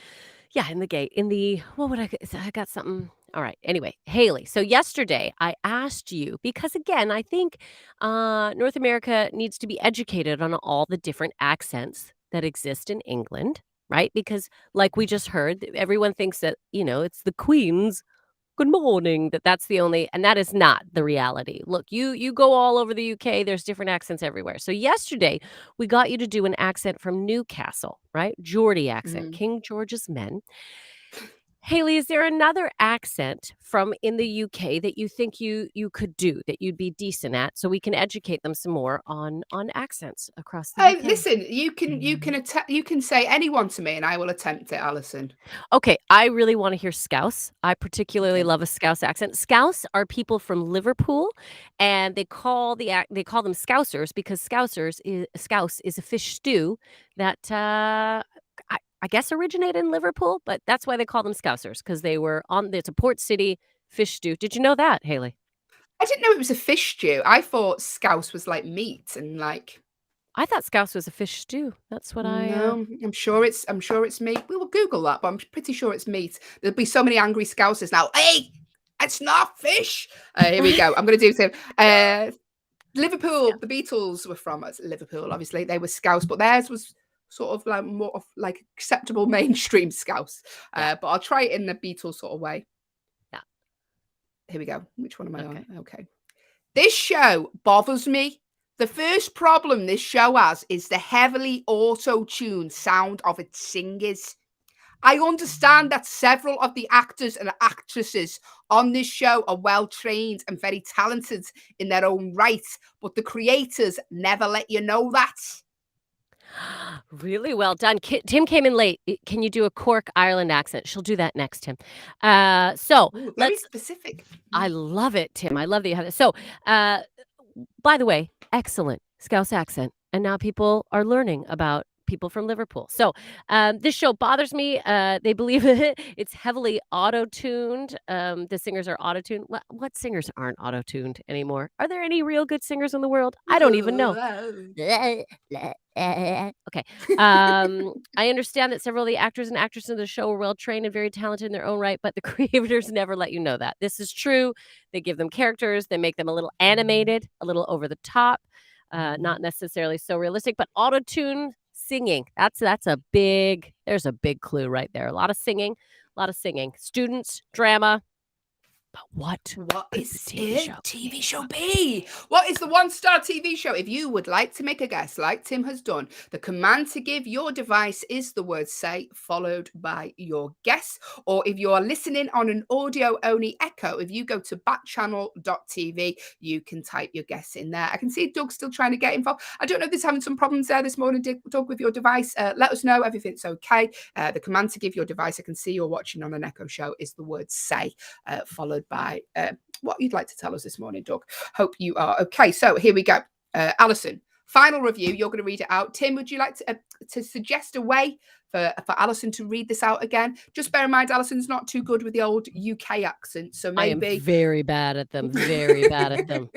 Yeah, in the gate. I got something. All right. Anyway, Hayley. So yesterday I asked you because again, I think North America needs to be educated on all the different accents that exist in England, right? Because like we just heard, everyone thinks that, it's the Queen's good morning, that's the only, and that is not the reality. Look, you go all over the UK, there's different accents everywhere. So yesterday we got you to do an accent from Newcastle, right? Geordie accent, King George's Men. Hayley, is there another accent from in the UK that you think you could do, that you'd be decent at, so we can educate them some more on accents across the UK? Listen, you can say anyone to me and I will attempt it, Allyson. Okay, I really want to hear Scouse. I particularly love a Scouse accent. Scouse are people from Liverpool, and they call them Scousers because Scouse is a fish stew that I guess originated in Liverpool, but that's why they call them Scousers, because it's a port city fish stew. Did you know that, Hayley? I didn't know it was a fish stew. I thought scouse was like meat and like. I thought Scouse was a fish stew. That's what No, I'm sure it's meat. We will Google that, but I'm pretty sure it's meat. There'll be so many angry Scousers now. Hey, it's not fish. Here we go. I'm going to do so. Liverpool. The Beatles were from Liverpool. Obviously, they were Scouse, but theirs was sort of like more of like acceptable mainstream Scouse. But I'll try it in the Beatles sort of way. Yeah. Here we go. Which one am I on? Okay. This show bothers me. The first problem this show has is the heavily auto-tuned sound of its singers. I understand that several of the actors and actresses on this show are well trained and very talented in their own right, but the creators never let you know that. Really well done. Tim came in late. Can you do a Cork, Ireland accent? She'll do that next, Tim. So Ooh, very let's. specific. I love it, Tim. I love that you have it. So, by the way, excellent Scouse accent. And now people are learning about people from Liverpool. So, this show bothers me. They believe it's heavily auto-tuned. The singers are auto-tuned. What singers aren't auto-tuned anymore? Are there any real good singers in the world? I don't even know. Okay. I understand that several of the actors and actresses in the show are well trained and very talented in their own right, but the creators never let you know that. This is true. They give them characters, they make them a little animated, a little over the top, not necessarily so realistic, but auto-tune singing. There's a big clue right there. A lot of singing. Students, drama. But what Is the TV TV show be? What is the one-star TV show? If you would like to make a guess, like Tim has done, the command to give your device is the word say, followed by your guess. Or if you are listening on an audio-only echo, if you go to backchannel.tv, you can type your guess in there. I can see Doug's still trying to get involved. I don't know if there's having some problems there this morning, Doug, with your device. Let us know. Everything's okay. The command to give your device, I can see you're watching on an echo show, is the word say, followed by what you'd like to tell us this morning, Doug. Hope you are okay. So here we go. Allyson, final review. You're going to read it out. Tim, would you like to suggest a way for Allyson to read this out again? Just bear in mind, Allison's not too good with the old UK accent. So maybe I am very bad at them. Very bad at them.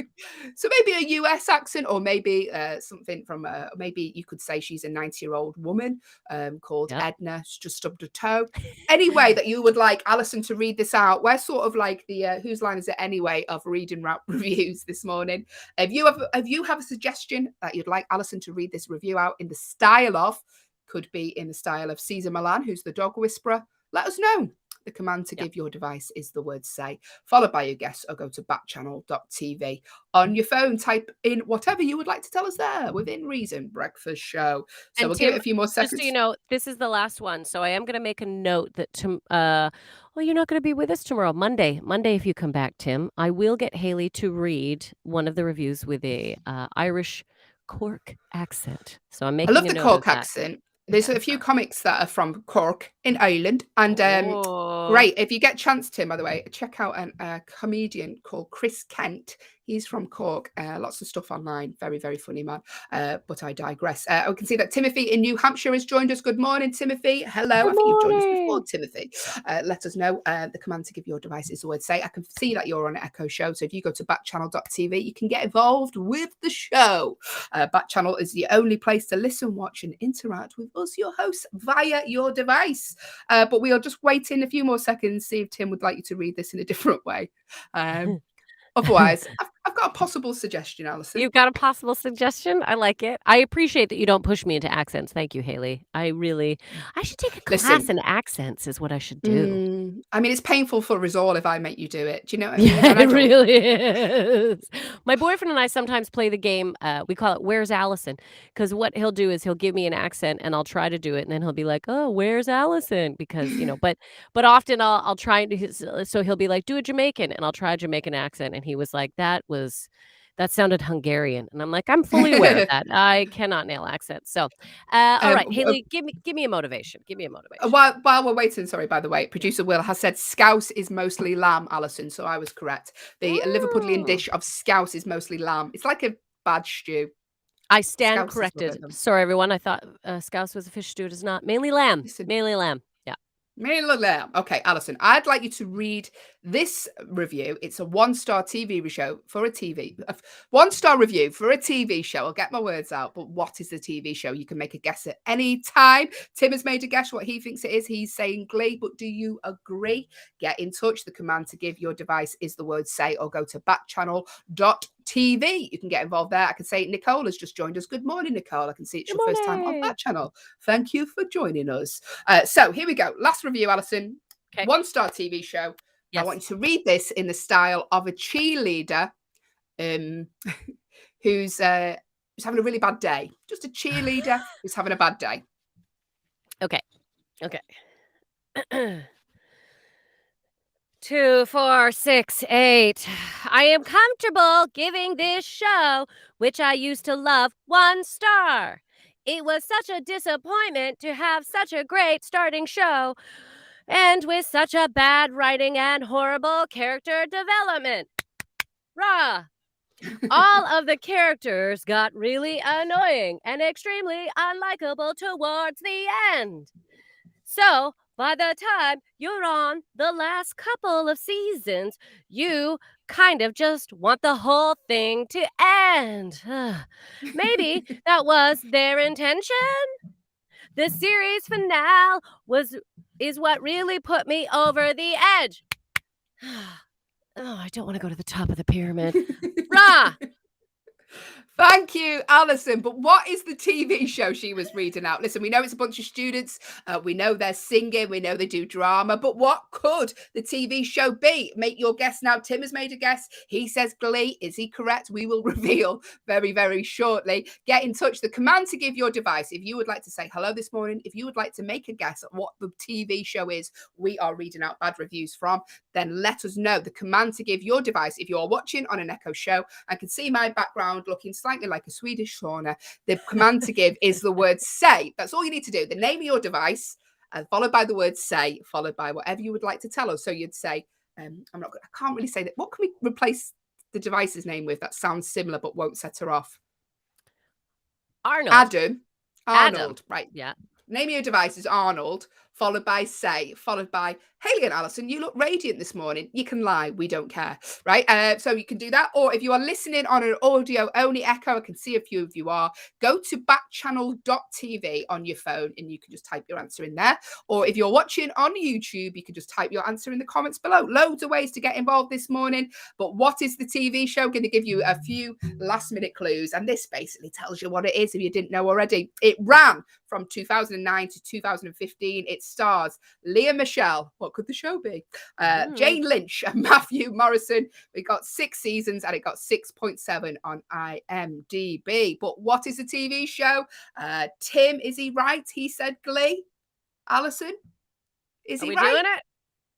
So maybe a US accent, or maybe something from maybe you could say she's a 90-year-old woman called Edna. She's just stubbed her toe. Any way that you would like Allyson to read this out. We're sort of like the whose line is it anyway of reading reviews this morning. If you have a suggestion that you'd like Allyson to read this review out in the style of, could be in the style of Caesar Milan, who's the dog whisperer, let us know. The command to give your device is the word say, followed by your guess, or go to backchannel.tv. On your phone, type in whatever you would like to tell us there, within reason, breakfast show. So we'll give it a few more seconds. Just so you know, this is the last one. So I am going to make a note that, you're not going to be with us tomorrow. Monday, if you come back, Tim, I will get Hayley to read one of the reviews with a Irish Cork accent. So I'm making I love the Cork accent. There's a few comics that are from Cork in Ireland. And great. If you get a chance, Tim, by the way, check out a comedian called Chris Kent. He's from Cork. Lots of stuff online. Very, very funny man. But I digress. We can see that Timothy in New Hampshire has joined us. Good morning, Timothy. Hello. I think you've joined us before, Timothy. Let us know. The command to give your device is the word say. I can see that you're on an Echo show. So if you go to backchannel.tv, you can get involved with the show. Backchannel is the only place to listen, watch, and interact with us, your hosts, via your device. But we'll just wait in a few more seconds, see if Tim would like you to read this in a different way. Otherwise, I've got a possible suggestion, Allyson. You've got a possible suggestion? I like it. I appreciate that you don't push me into accents. Thank you, Hayley. I should take a class in accents is what I should do. I mean, it's painful for us all if I make you do it. Do you know what I mean? Yeah, it really is. My boyfriend and I sometimes play the game. We call it Where's Allyson? Because what he'll do is he'll give me an accent and I'll try to do it. And then he'll be like, oh, where's Allyson? Because, but often I'll try to, so he'll be like, do a Jamaican. And I'll try a Jamaican accent. And he was like, that sounded Hungarian. And I'm like, I'm fully aware of that. I cannot nail accents. So, all right, Hayley, give me a motivation. Give me a motivation. While we're waiting, sorry, by the way, producer Will has said scouse is mostly lamb, Allyson. So I was correct. The Liverpudlian dish of scouse is mostly lamb. It's like a bad stew. I stand corrected. Sorry, everyone. I thought scouse was a fish stew. It is not. Mainly lamb. Mainly lamb. Yeah. Mainly lamb. Okay, Allyson, I'd like you to read this review. It's a one-star TV show for a TV. One-star review for a TV show. I'll get my words out, but what is the TV show? You can make a guess at any time. Tim has made a guess what he thinks it is. He's saying Glee, but do you agree? Get in touch. The command to give your device is the word say, or go to backchannel.tv. You can get involved there. I can say Nicole has just joined us. Good morning, Nicole. I can see it's your first time on that channel. Thank you for joining us. So here we go. Last review, Allyson. Okay. One-star TV show. Yes. I want you to read this in the style of a cheerleader who's having a really bad day. Just a cheerleader who's having a bad day. Okay. 2, 4, 6, 8. I am comfortable giving this show, which I used to love, 1 star. It was such a disappointment to have such a great starting show, and with such a bad writing and horrible character development. Rah! All of the characters got really annoying and extremely unlikable towards the end. So, by the time you're on the last couple of seasons, you kind of just want the whole thing to end. Maybe that was their intention. The series finale is what really put me over the edge. Oh, I don't want to go to the top of the pyramid. Rah! Thank you, Allyson. But what is the TV show she was reading out? Listen, we know it's a bunch of students. We know they're singing. We know they do drama. But what could the TV show be? Make your guess now. Tim has made a guess. He says Glee. Is he correct? We will reveal very, very shortly. Get in touch. The command to give your device. If you would like to say hello this morning, if you would like to make a guess at what the TV show is we are reading out bad reviews from, then let us know. The command to give your device. If you're watching on an Echo show, I can see my background looking slightly like a Swedish sauna. The command to give is the word say. That's all you need to do. The name of your device, followed by the word say, followed by whatever you would like to tell us. So you'd say, I can't really say that. What can we replace the device's name with that sounds similar but won't set her off? Arnold. Arnold. Right. Yeah. Name of your device is Arnold, followed by say, followed by Hayley and Allyson. You look radiant this morning. You can lie. We don't care. Right. So you can do that. Or if you are listening on an audio only Echo, I can see a few of you are, go to backchannel.tv on your phone and you can just type your answer in there. Or if you're watching on YouTube, you can just type your answer in the comments below. Loads of ways to get involved this morning. But what is the TV show? Going to give you a few last minute clues. And this basically tells you what it is if you didn't know already. It ran from 2009 to 2015. It stars Leah Michelle. What could the show be? Jane Lynch and Matthew Morrison. We got 6 seasons and it got 6.7 on IMDb. But what is the TV show? Tim, is he right? He said Glee. Allyson, is he right? Are we doing it?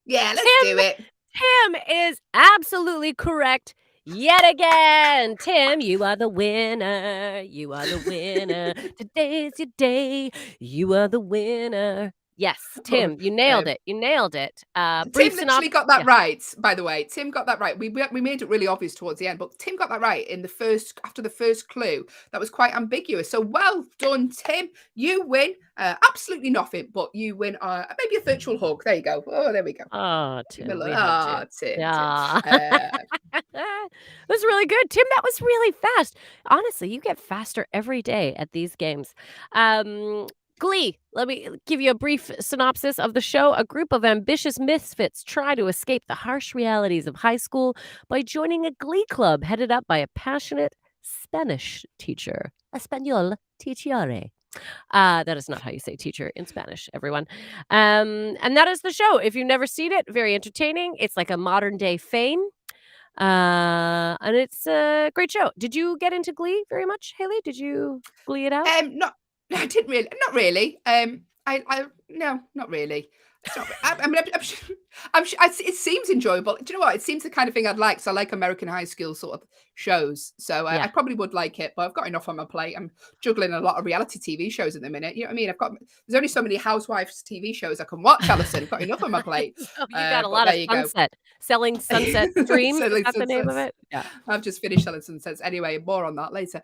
Yeah, let's do it. Tim is absolutely correct. Yet again, Tim, you are the winner. You are the winner. Today's your day. You are the winner. Yes, Tim, you nailed it. You nailed it. Tim literally got that right, by the way. Tim got that right. We made it really obvious towards the end, but Tim got that right after the first clue. That was quite ambiguous. So well done, Tim. You win absolutely nothing, but you win maybe a virtual hug. There you go. Oh, there we go. Oh, Tim. Tim. Yeah. That was really good. Tim, that was really fast. Honestly, you get faster every day at these games. Glee. Let me give you a brief synopsis of the show. A group of ambitious misfits try to escape the harsh realities of high school by joining a glee club headed up by a passionate Spanish teacher. Español teacher. That is not how you say teacher in Spanish, everyone. And that is the show. If you've never seen it, very entertaining. It's like a modern day Fame. And it's a great show. Did you get into Glee very much, Hayley? Did you Glee it out? I didn't really. Not really. No, not really. It's not, I'm sure it seems enjoyable. Do you know what? It seems the kind of thing I'd like. So I like American high school sort of shows. So I probably would like it, but I've got enough on my plate. I'm juggling a lot of reality TV shows at the minute. You know what I mean? There's only so many Housewives TV shows I can watch, Allyson. I've got enough on my plate. You've got a lot of Sunset. Selling Sunset Dreams. Is that the name of it? Yeah. I've just finished Selling Sunsets. Anyway, more on that later.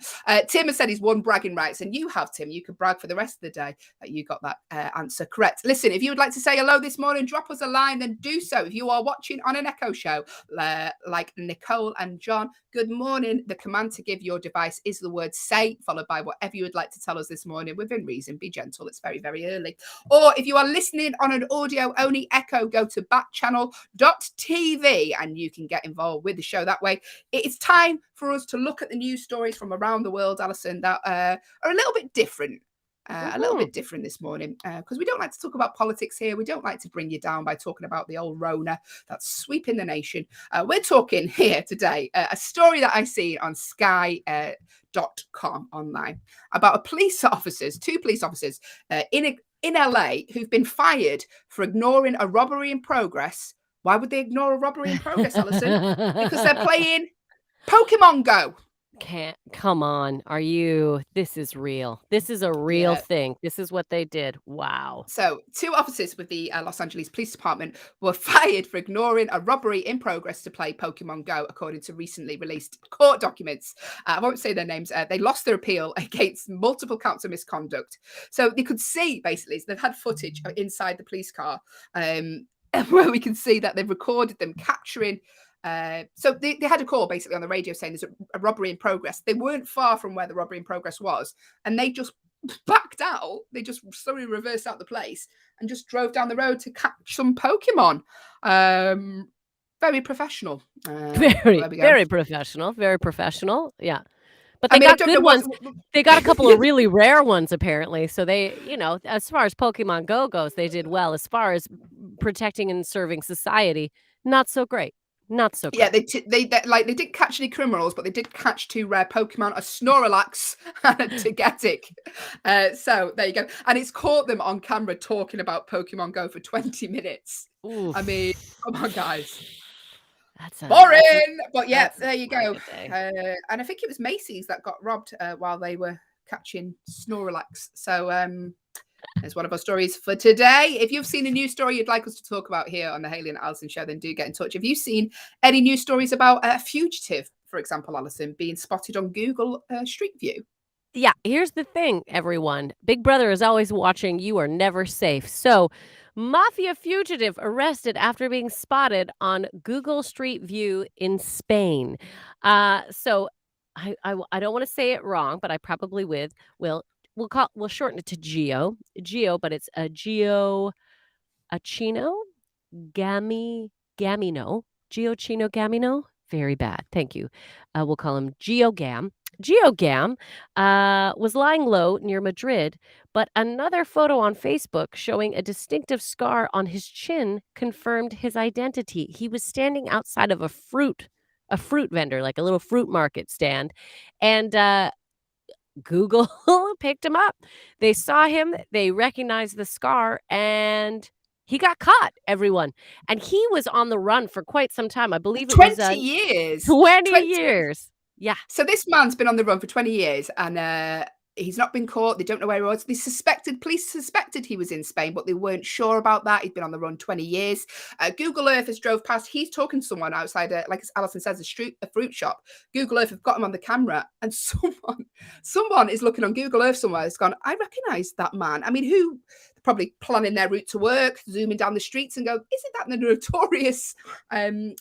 Tim has said he's won bragging rights, and you have, Tim. You could brag for the rest of the day that you got that answer correct. Listen, if you would like to say hello this morning, drop us a line, then do so. If you are watching on an Echo show, like Nicole and John, good morning. The command to give your device is the word say, followed by whatever you would like to tell us this morning within reason. Be gentle. It's very, very early. Or if you are listening on an audio only Echo, go to backchannel.tv and you can get involved with the show that way. It is time for us to look at the news stories from around the world, Allyson, that are a little bit different. A little bit different this morning because we don't like to talk about politics here. We don't like to bring you down by talking about the old Rona that's sweeping the nation. We're talking here today a story that I see on Sky.com online about two police officers in in LA who've been fired for ignoring a robbery in progress. Why would they ignore a robbery in progress, Allyson? Because they're playing Pokemon Go. Come on. This is real. This is a real Yeah. thing. This is what they did. Wow. So, 2 officers with the Los Angeles Police Department were fired for ignoring a robbery in progress to play Pokemon Go, according to recently released court documents. I won't say their names. They lost their appeal against multiple counts of misconduct. So they could see, basically, so they've had footage inside the police car where we can see that they've recorded them capturing. So they had a call basically on the radio saying there's a robbery in progress. They weren't far from where the robbery in progress was, and they just backed out. They just slowly reversed out the place and just drove down the road to catch some Pokemon. Very professional. Very professional. Very professional. Yeah. But I they mean, I got don't good know what- ones. They got a couple of really rare ones, apparently. So they, as far as Pokemon Go goes, they did well. As far as protecting and serving society, not so great. Not so great. Yeah, they didn't catch any criminals, but they did catch 2 rare Pokemon, a Snorlax and a Togetic. So there you go. And it's caught them on camera talking about Pokemon Go for 20 minutes. Oof. I mean, come on, guys. That's Boring. But yeah, that's there you go. thing. And I think it was Macy's that got robbed while they were catching Snorlax. So there's one of our stories for today. If you've seen a news story you'd like us to talk about here on the Hayley and Allyson show, then do get in touch. Have you seen any news stories about a fugitive, for example, Allyson, being spotted on Google Street View? Yeah, here's the thing, everyone. Big Brother is always watching. You are never safe. So, mafia fugitive arrested after being spotted on Google Street View in Spain. So I don't want to say it wrong, but I probably will. We'll shorten it to Geo, but it's a Geo Achino Gamino, Giochino Gamino. Very bad. Thank you. We'll call him GeoGam. GeoGam was lying low near Madrid, but another photo on Facebook showing a distinctive scar on his chin confirmed his identity. He was standing outside of a fruit vendor, like a little fruit market stand, and Google picked him up. They saw him, they recognized the scar, and he got caught, everyone. And he was on the run for quite some time. I believe it was 20 years. 20 years. Yeah. So this man's been on the run for 20 years and he's not been caught. They don't know where he was. Police suspected he was in Spain, but they weren't sure about that. He'd been on the run 20 years. Google Earth has drove past. He's talking to someone outside, like Allyson says, a fruit shop. Google Earth have got him on the camera, and someone is looking on Google Earth somewhere. Has gone, I recognise that man. I mean, who? Probably planning their route to work, zooming down the streets and go, isn't that the notorious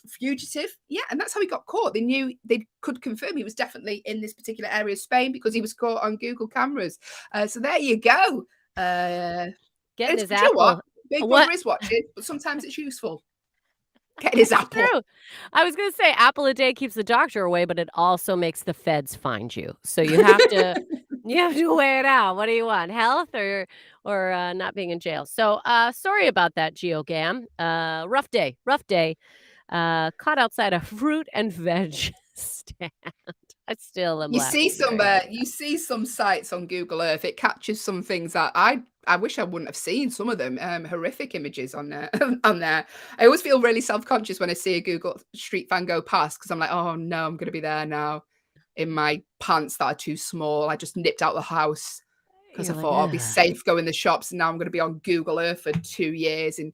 fugitive? Yeah, and that's how he got caught. They knew they could confirm he was definitely in this particular area of Spain because he was caught on Google cameras. So there you go. Getting his you know apple. what? Big Brother is watching, but sometimes it's useful. Getting his apple. True. I was going to say apple a day keeps the doctor away, but it also makes the feds find you. So you have to weigh it out. What do you want? Health or not being in jail? So sorry about that, GeoGam. Rough day. Caught outside a fruit and veg stand. I still am laughing. You see some sites on Google Earth. It captures some things that I wish I wouldn't have seen. Some of them horrific images on there. I always feel really self-conscious when I see a Google Street fan go past because I'm like, oh no, I'm going to be there now in my pants that are too small. I just nipped out the house because I thought I'll be safe going the shops, and now I'm going to be on Google Earth for 2 years in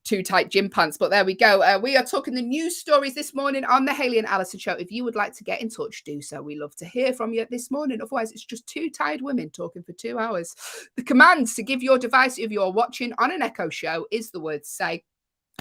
too tight gym pants. But there we go. We are talking the news stories this morning on the Hayley and Allyson show. If you would like to get in touch, do so. We love to hear from you this morning. Otherwise, it's just 2 tired women talking for 2 hours. The commands to give your device, if you're watching on an Echo show, is the word say,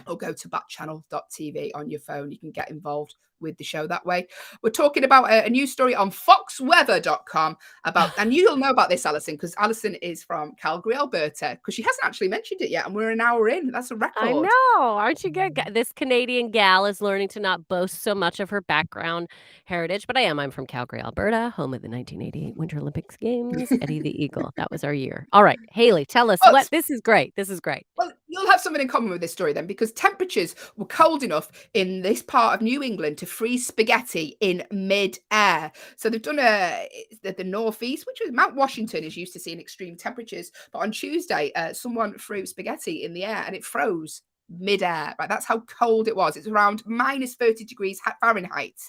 or go to backchannel.tv on your phone. You can get involved with the show that way. We're talking about a news story on foxweather.com and you'll know about this, Allyson, because Allyson is from Calgary, Alberta, because she hasn't actually mentioned it yet, and we're an hour in. That's a record. I know. Aren't you good? This Canadian gal is learning to not boast so much of her background heritage, but I am. I'm from Calgary, Alberta, home of the 1988 Winter Olympics Games. Eddie the Eagle. That was our year. All right, Hayley, tell us what. This is great. Well, you'll have something in common with this story then, because temperatures were cold enough in this part of New England to freeze spaghetti in mid-air. So they've done the northeast, which was Mount Washington, is used to seeing extreme temperatures. But on Tuesday, someone threw spaghetti in the air and it froze mid-air. Right, that's how cold it was. It's around minus 30 degrees Fahrenheit.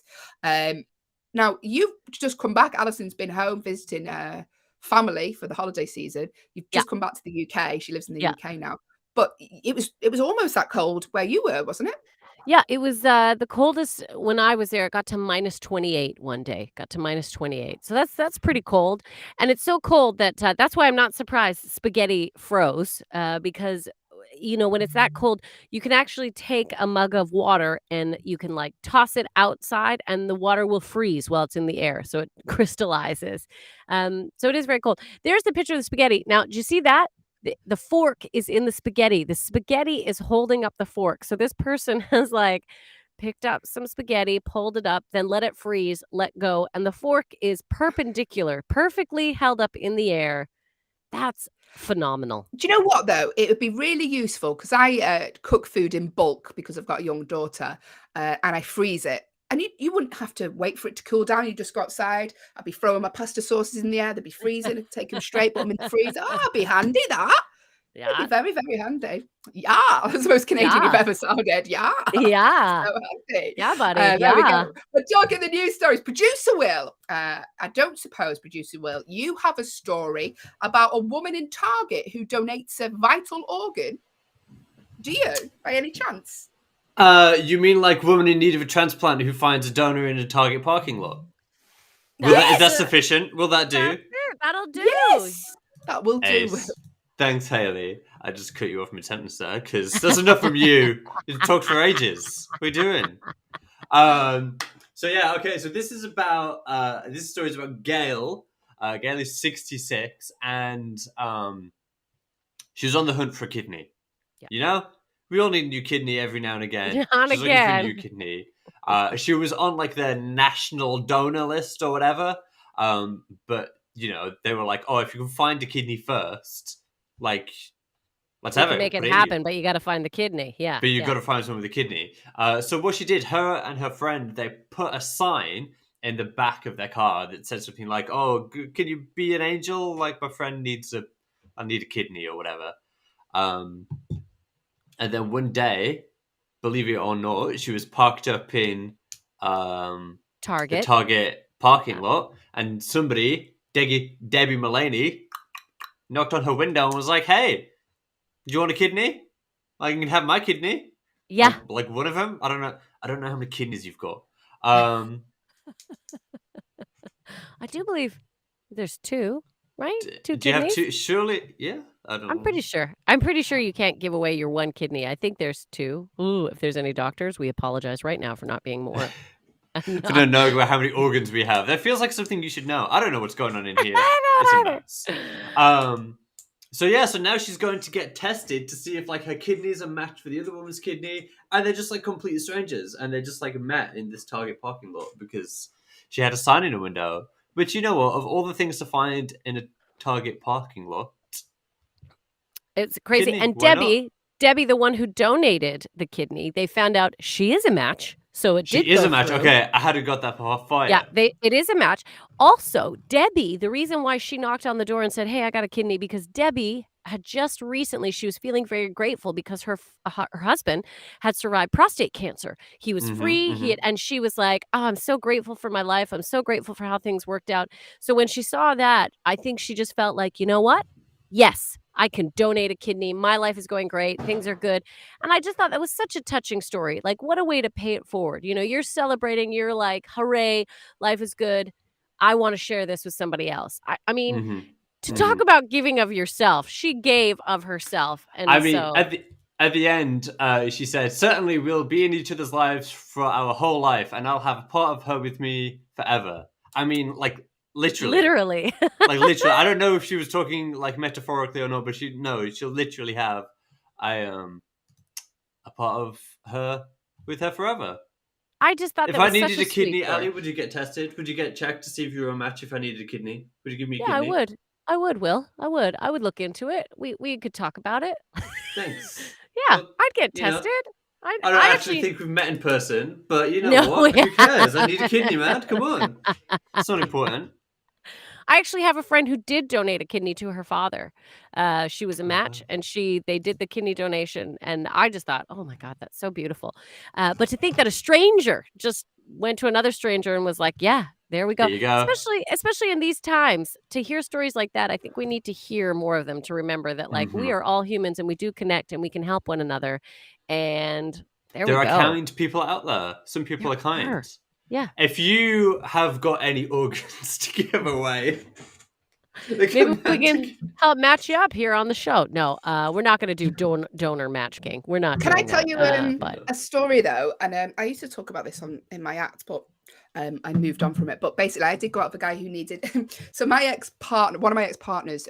Now you've just come back. Allison's been home visiting family for the holiday season. You've just come back to the UK. She lives in the UK now. But it was almost that cold where you were, wasn't it? Yeah, it was the coldest when I was there. It got to minus 28 one day. Got to minus 28. So that's pretty cold. And it's so cold that that's why I'm not surprised spaghetti froze because when it's that cold, you can actually take a mug of water and you can like toss it outside and the water will freeze while it's in the air. So it crystallizes. So it is very cold. There's the picture of the spaghetti. Now, did you see that? The fork is in the spaghetti. The spaghetti is holding up the fork. So this person has like picked up some spaghetti, pulled it up, then let it freeze, let go. And the fork is perpendicular, perfectly held up in the air. That's phenomenal. Do you know what, though? It would be really useful because I cook food in bulk because I've got a young daughter and I freeze it. And you wouldn't have to wait for it to cool down. You just go outside. I'd be throwing my pasta sauces in the air. They'd be freezing. I'd take them straight, put them in the freezer. Oh, it'd be handy, that. Yeah. It'd be very, very handy. Yeah. That's the most Canadian you've ever sounded. Yeah. Yeah. So handy. Yeah, buddy. There we go. But talking the news stories, Producer Will, I don't suppose, Producer Will, you have a story about a woman in Target who donates a vital organ. Do you, by any chance? You mean like woman in need of a transplant who finds a donor in a Target parking lot? Is that sufficient? Will that do? That'll do. Yes, that will do. Ace. Thanks, Hayley. I just cut you off mid-sentence there because that's enough from you. You've talked for ages. What are you doing? So yeah, okay. So this is about this story is about Gail. Gail is 66, and she was on the hunt for a kidney. Yeah. You know, we all need a new kidney every now and again. She's looking for a new kidney. She was on like the national donor list or whatever. But they were like, "Oh, if you can find a kidney first, like, let's have it. Make it happen, but you got to find the kidney." Yeah. But you got to find someone with a kidney. So what she did, her and her friend, they put a sign in the back of their car that said something like, "Oh, can you be an angel? Like, my friend I need a kidney or whatever." And then one day, believe it or not, she was parked up in the Target parking lot, and somebody, Debbie Mullaney, knocked on her window and was like, "Hey, do you want a kidney? I can have my kidney." Yeah, like one of them. I don't know how many kidneys you've got. I do believe there's two, right? Two kidneys. Do you have two? Surely, yeah. I don't know. I'm pretty sure you can't give away your one kidney. I think there's two. Ooh, if there's any doctors, we apologize right now for not being more. For not knowing about how many organs we have. That feels like something you should know. I don't know what's going on in here. It's a mess. So now she's going to get tested to see if like her kidney is a match for the other woman's kidney, and they're just like complete strangers, and they just like met in this Target parking lot because she had a sign in her window. But you know what? Of all the things to find in a Target parking lot, it's crazy. Kidney, and Debbie, the one who donated the kidney, they found out she is a match. So she is a match. Through. Okay, I had got that far. Yeah, it is a match. Also, Debbie, the reason why she knocked on the door and said, "Hey, I got a kidney," because Debbie had just recently, she was feeling very grateful because her husband had survived prostate cancer. He was free. And she was like, "Oh, I'm so grateful for my life. I'm so grateful for how things worked out." So when she saw that, I think she just felt like, you know what? Yes, I can donate a kidney. My life is going great. Things are good. And I just thought that was such a touching story. Like, what a way to pay it forward. You're celebrating. You're like, hooray, life is good. I want to share this with somebody else. I mean, to talk about giving of yourself, she gave of herself. And I mean, at the end, she said, "Certainly we'll be in each other's lives for our whole life, and I'll have a part of her with me forever." I mean, like, Literally. Like, literally. I don't know if she was talking, like, metaphorically or not, but she'll literally have a part of her with her forever. I just thought if I needed a kidney, Allie, would you get tested? Would you get checked to see if you were a match if I needed a kidney? Would you give me a kidney? Yeah, I would. I would, Will. I would look into it. We could talk about it. Thanks. Yeah, Well, I'd get you know, tested. I don't I actually actually think we've met in person, but you know no, what? Who cares? I need a kidney, man. Come on. It's not important. I actually have a friend who did donate a kidney to her father. She was a match, and they did the kidney donation, and I just thought, "Oh my god, that's so beautiful." But to think that a stranger just went to another stranger and was like, "Yeah, there we go." Here you go. Especially in these times, to hear stories like that, I think we need to hear more of them to remember that, like, we are all humans and we do connect and we can help one another. And there There we are go. kind people out there. Some people are kind. Yeah. If you have got any organs to give away, Maybe we can help match you up here on the show. No, we're not going to do donor match king. We're not. Can I doing tell that, you but a story though? And I used to talk about this in my act, but I moved on from it. But basically, I did go out with a guy who needed. So my ex-partner, one of my ex-partners,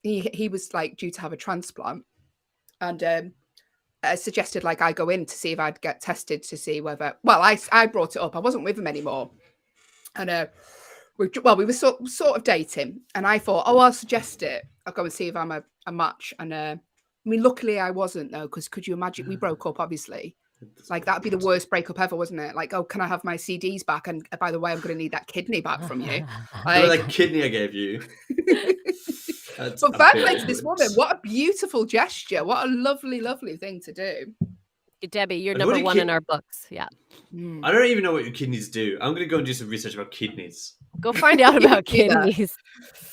he was like due to have a transplant, and I suggested like I go in to see if I'd get tested to see whether. Well, I brought it up. I wasn't with him anymore, and we were sort of dating, and I thought, oh, I'll suggest it. I'll go and see if I'm a match. And I mean, luckily I wasn't though, because could you imagine? We broke up, obviously. Like that'd be the worst breakup ever, wasn't it? Like, oh, can I have my CDs back? And by the way, I'm going to need that kidney back from you. Like, that kidney I gave you. But fair play to this woman. What a beautiful gesture. What a lovely, lovely thing to do. Debbie, you're number one in our books. Yeah. I don't even know what your kidneys do. I'm going to go and do some research about kidneys. Go find out about kidneys.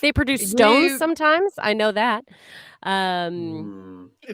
They produce stones sometimes. I know that.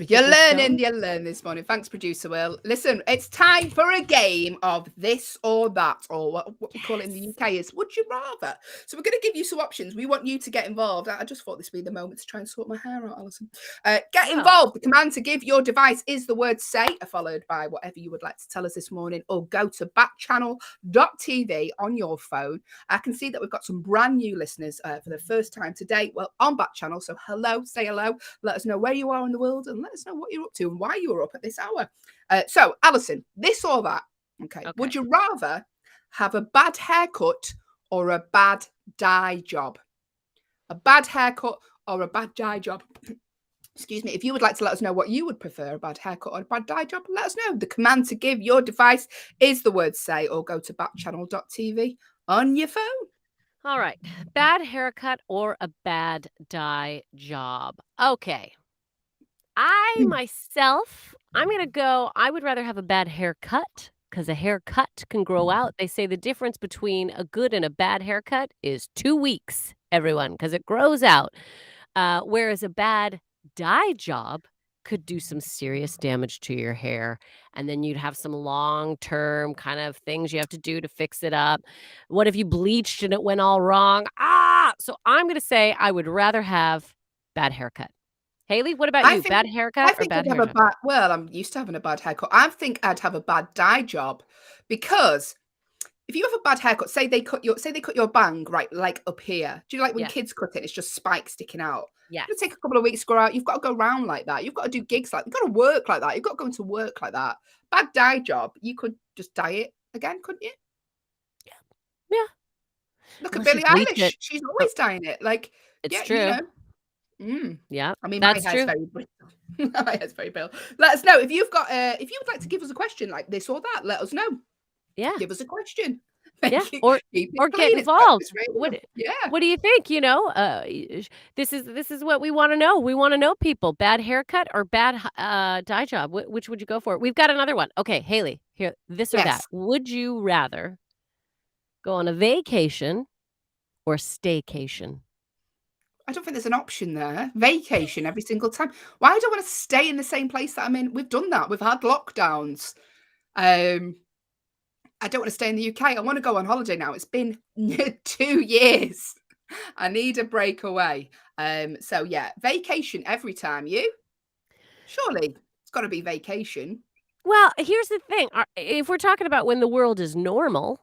You're learning this morning. Thanks, producer Will. Listen, it's time for a game of this or that, or what we call it in the UK is would you rather. So we're going to give you some options. We want you to get involved. I just thought this would be the moment to try and sort my hair out, Allyson. Get involved. The command to give your device is the word say, followed by whatever you would like to tell us this morning, or go to backchannel.tv on your phone. I can see that we've got some brand new listeners for the first time today. Well, on Backchannel. So hello, say hello. Let us know where you are in the world and let us know what you're up to and why you were up at this hour. So, Allyson, this or that? Okay. Would you rather have a bad haircut or a bad dye job? A bad haircut or a bad dye job? Excuse me. If you would like to let us know what you would prefer, a bad haircut or a bad dye job, let us know. The command to give your device is the word say, or go to backchannel.tv on your phone. All right. Bad haircut or a bad dye job? Okay. I'm going to go, I would rather have a bad haircut because a haircut can grow out. They say the difference between a good and a bad haircut is 2 weeks, everyone, because it grows out. Whereas a bad dye job could do some serious damage to your hair. And then you'd have some long-term kind of things you have to do to fix it up. What if you bleached and it went all wrong? So I'm going to say I would rather have bad haircut. Hayley, what about you? Bad haircut or bad hair job? Well, I'm used to having a bad haircut. I think I'd have a bad dye job because if you have a bad haircut, say they cut your bang right, like up here. Do you like when kids cut it? It's just spikes sticking out. Yeah. It'll take a couple of weeks to grow out. You've got to go around like that. You've got to do gigs like that. You've got to work like that. You've got to go into work like that. Bad dye job, you could just dye it again, couldn't you? Yeah. Look at Billie Eilish. She's always dyeing it. Like it's true. You know. Yeah, I mean, that's my true. hair's very brittle. My hair's very brittle. Let us know if you've got. If you would like to give us a question like this or that, let us know. Yeah, give us a question. Or get involved. What do you think? You know, this is what we want to know. We want to know people. Bad haircut or bad dye job? Which would you go for? We've got another one. Okay, Hayley, here, this or that. Would you rather go on a vacation or staycation? I don't think there's an option there. Vacation every single time. Why do I want to stay in the same place that I'm in? We've done that. We've had lockdowns. I don't want to stay in the UK. I want to go on holiday now. It's been 2 years. I need a break away. So yeah, vacation every time. You? Surely it's got to be vacation. Well, here's the thing. If we're talking about when the world is normal,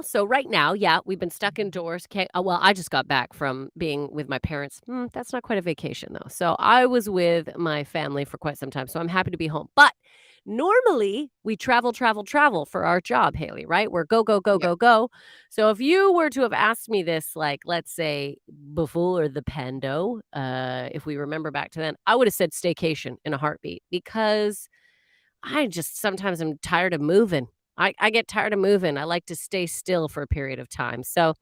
so right now, yeah, we've been stuck indoors. Well, I just got back from being with my parents. That's not quite a vacation, though. So I was with my family for quite some time, so I'm happy to be home. But normally we travel for our job, Hayley, right? We're go, go, go, go, go. So if you were to have asked me this, like, let's say before the pando, if we remember back to then, I would have said staycation in a heartbeat because I just sometimes am tired of moving. I get tired of moving. I like to stay still for a period of time. So,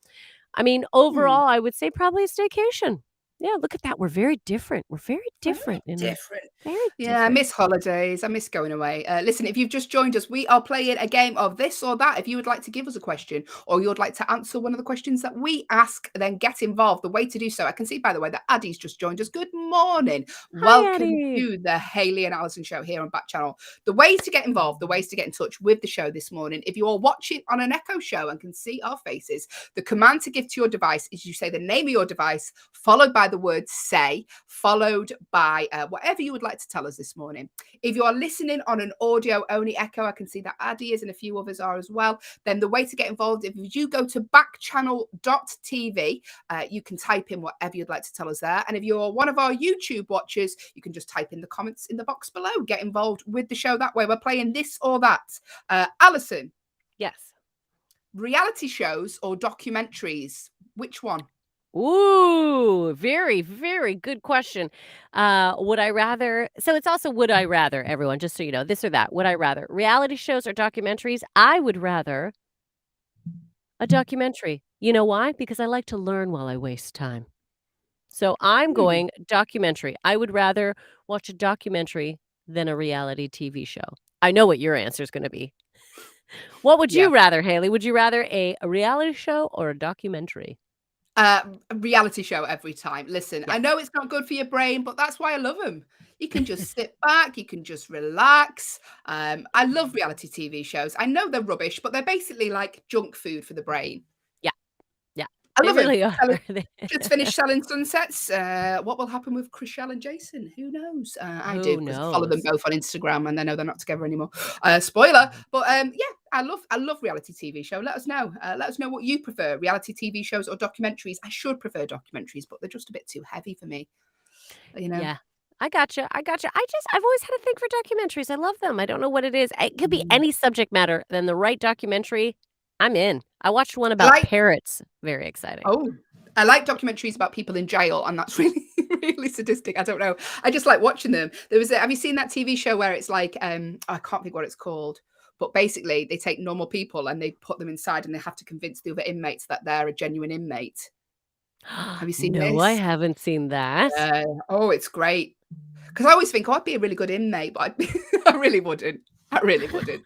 I mean, overall, I would say probably a staycation. Yeah, look at that. We're very different. We're very different. Different. Very Yeah, I different. miss holidays. I miss going away. Listen, if you've just joined us, we are playing a game of this or that. If you would like to give us a question or you would like to answer one of the questions that we ask, then get involved. The way to do so, I can see, by the way, that Addie's just joined us. Good morning. Hi, Welcome Addie. to the Hayley and Allyson show here on Backchannel. The ways to get involved, the ways to get in touch with the show this morning. If you are watching on an Echo show and can see our faces, the command to give to your device is you say the name of your device, followed by the word say, followed by whatever you would like to tell us this morning. If you are listening on an audio only Echo, I can see that Addie is and a few others are as well. Then the way to get involved, if you go to backchannel.tv, you can type in whatever you'd like to tell us there. And if you're one of our YouTube watchers, you can just type in the comments in the box below. Get involved with the show that way. We're playing this or that. Allyson. Yes. Reality shows or documentaries? Which one? Ooh, very, very good question. Would I rather? So it's also would I rather, everyone, just so you know, this or that. Would I rather reality shows or documentaries? I would rather a documentary. You know why? Because I like to learn while I waste time. So I'm going documentary. I would rather watch a documentary than a reality TV show. I know what your answer is going to be. What would you rather, Hayley? Would you rather a reality show or a documentary? A reality show every time. Listen, I Yes. know it's not good for your brain, but that's why I love them. You can just sit back, you can just relax. I love reality TV shows. I know they're rubbish, but they're basically like junk food for the brain. Yeah. Yeah. I They love 'em. really are. Just finished selling sunsets. What will happen with Chriselle and Jason? Who knows? I do Who because I follow them knows? both on Instagram and I know they're not together anymore. Spoiler. But yeah, I love reality TV show. Let us know. Let us know what you prefer, reality TV shows or documentaries. I should prefer documentaries, but they're just a bit too heavy for me. You know. Yeah. I gotcha. I gotcha. I've always had a thing for documentaries. I love them. I don't know what it is. It could be any subject matter. Then the right documentary, I'm in. I watched one I about like parrots. Very exciting. Oh, I like documentaries about people in jail, and that's really, really sadistic. I don't know. I just like watching them. Have you seen that TV show where it's like, I can't think what it's called, but basically they take normal people and they put them inside and they have to convince the other inmates that they're a genuine inmate. Have you seen No, I this? haven't seen that. Oh, it's great. Because I always think, oh, I'd be a really good inmate, but I really wouldn't. I really wouldn't.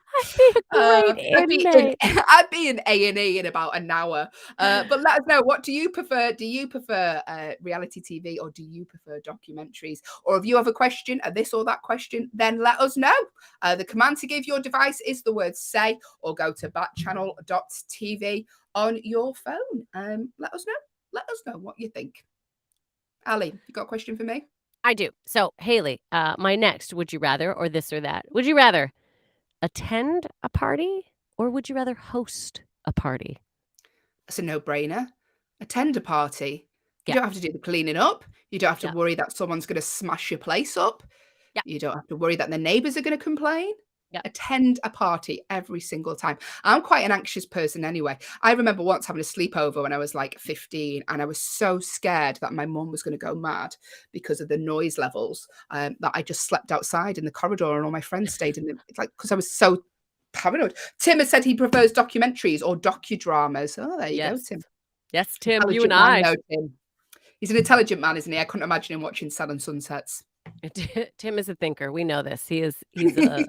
I'd be a great inmate. I'd be in A&E in about an hour. But let us know, what do you prefer? Do you prefer reality TV or do you prefer documentaries? Or if you have a question, a this or that question, then let us know. The command to give your device is the word say, or go to backchannel.tv on your phone. Let us know. Let us know what you think. Ali, you got a question for me? I do. So, Hayley, my next would you rather or this or that? Would you rather attend a party or would you rather host a party? It's a no-brainer. Attend a party. You Yeah. don't have to do the cleaning up. You don't have to Yeah. worry that someone's going to smash your place up. Yeah. You don't have to worry that the neighbors are going to complain. Yeah. Attend a party every single time. I'm quite an anxious person anyway. I remember once having a sleepover when I was like 15 and I was so scared that my mum was going to go mad because of the noise levels that I just slept outside in the corridor and all my friends stayed in the, like, because I was so paranoid. Tim has said he prefers documentaries or docudramas. Oh, there you go, Tim. Yes, Tim, you Intelligent and man, I. though, Tim. He's an intelligent man, isn't he? I couldn't imagine him watching Sun sunsets. Tim is a thinker. We know this. He's good.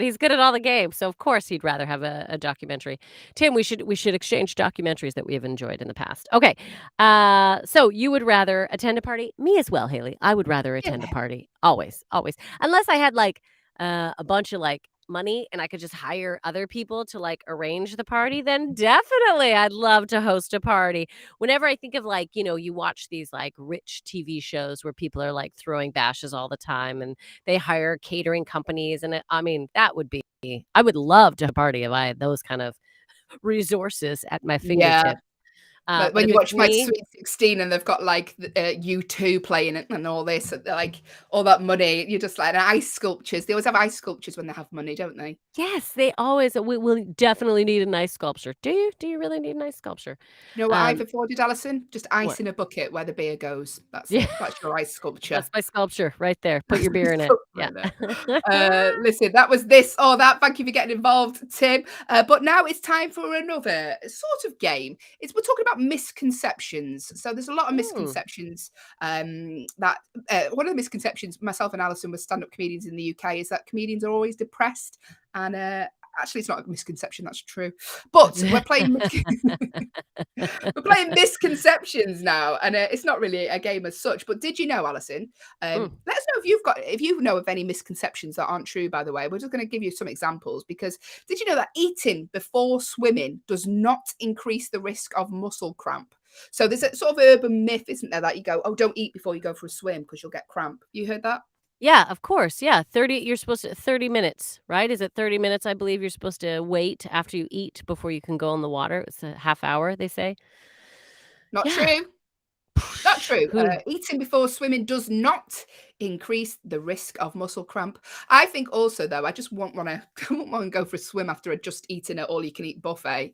He's good at all the games. So of course he'd rather have a documentary. Tim, we should exchange documentaries that we have enjoyed in the past. Okay. So you would rather attend a party? Me as well, Hayley. I would rather attend a party. Always, always. Unless I had like a bunch of like money and I could just hire other people to like arrange the party, then definitely I'd love to host a party. Whenever I think of like, you watch these like rich TV shows where people are like throwing bashes all the time and they hire catering companies. And I mean, that would be, I would love to have a party if I had those kind of resources at my fingertip. Like But when if you it's watch My me, Sweet 16 and they've got like U2 playing it and all this, like all that money, you're just like, and ice sculptures. They always have ice sculptures when they have money, don't they? yes, they always we will definitely need a nice sculpture. Do you? Do you really need a nice sculpture? You know what I've Um, afforded, Alison? Just what? ice in a bucket where the beer goes. That's Yeah, it. That's your ice sculpture. that's my sculpture right there. Put That's your my beer in it. sculpture Yeah. right there. Listen, that was this or that. Thank you for getting involved, Tim. But now it's time for another sort of game. We're talking about misconceptions. So there's a lot of Hmm. misconceptions that one of the misconceptions myself and Alison were stand-up comedians in the UK is that comedians are always depressed. And actually, it's not a misconception. That's true. But we're playing we're playing misconceptions now, and it's not really a game as such. But did you know, Alison? Mm. Let us know if you know of any misconceptions that aren't true. By the way, we're just going to give you some examples because did you know that eating before swimming does not increase the risk of muscle cramp? So there's a sort of urban myth, isn't there, that you go, oh, don't eat before you go for a swim because you'll get cramp. You heard that? Yeah, of course. Yeah, 30 you're supposed to 30 minutes, right? Is it 30 minutes I believe you're supposed to wait after you eat before you can go in the water? It's a half hour, they say. Not Yeah. true. Not true. Who Eating before swimming does not increase the risk of muscle cramp. I think also, though, I just won't want to I won't want to go for a swim after just eating an all-you-can-eat buffet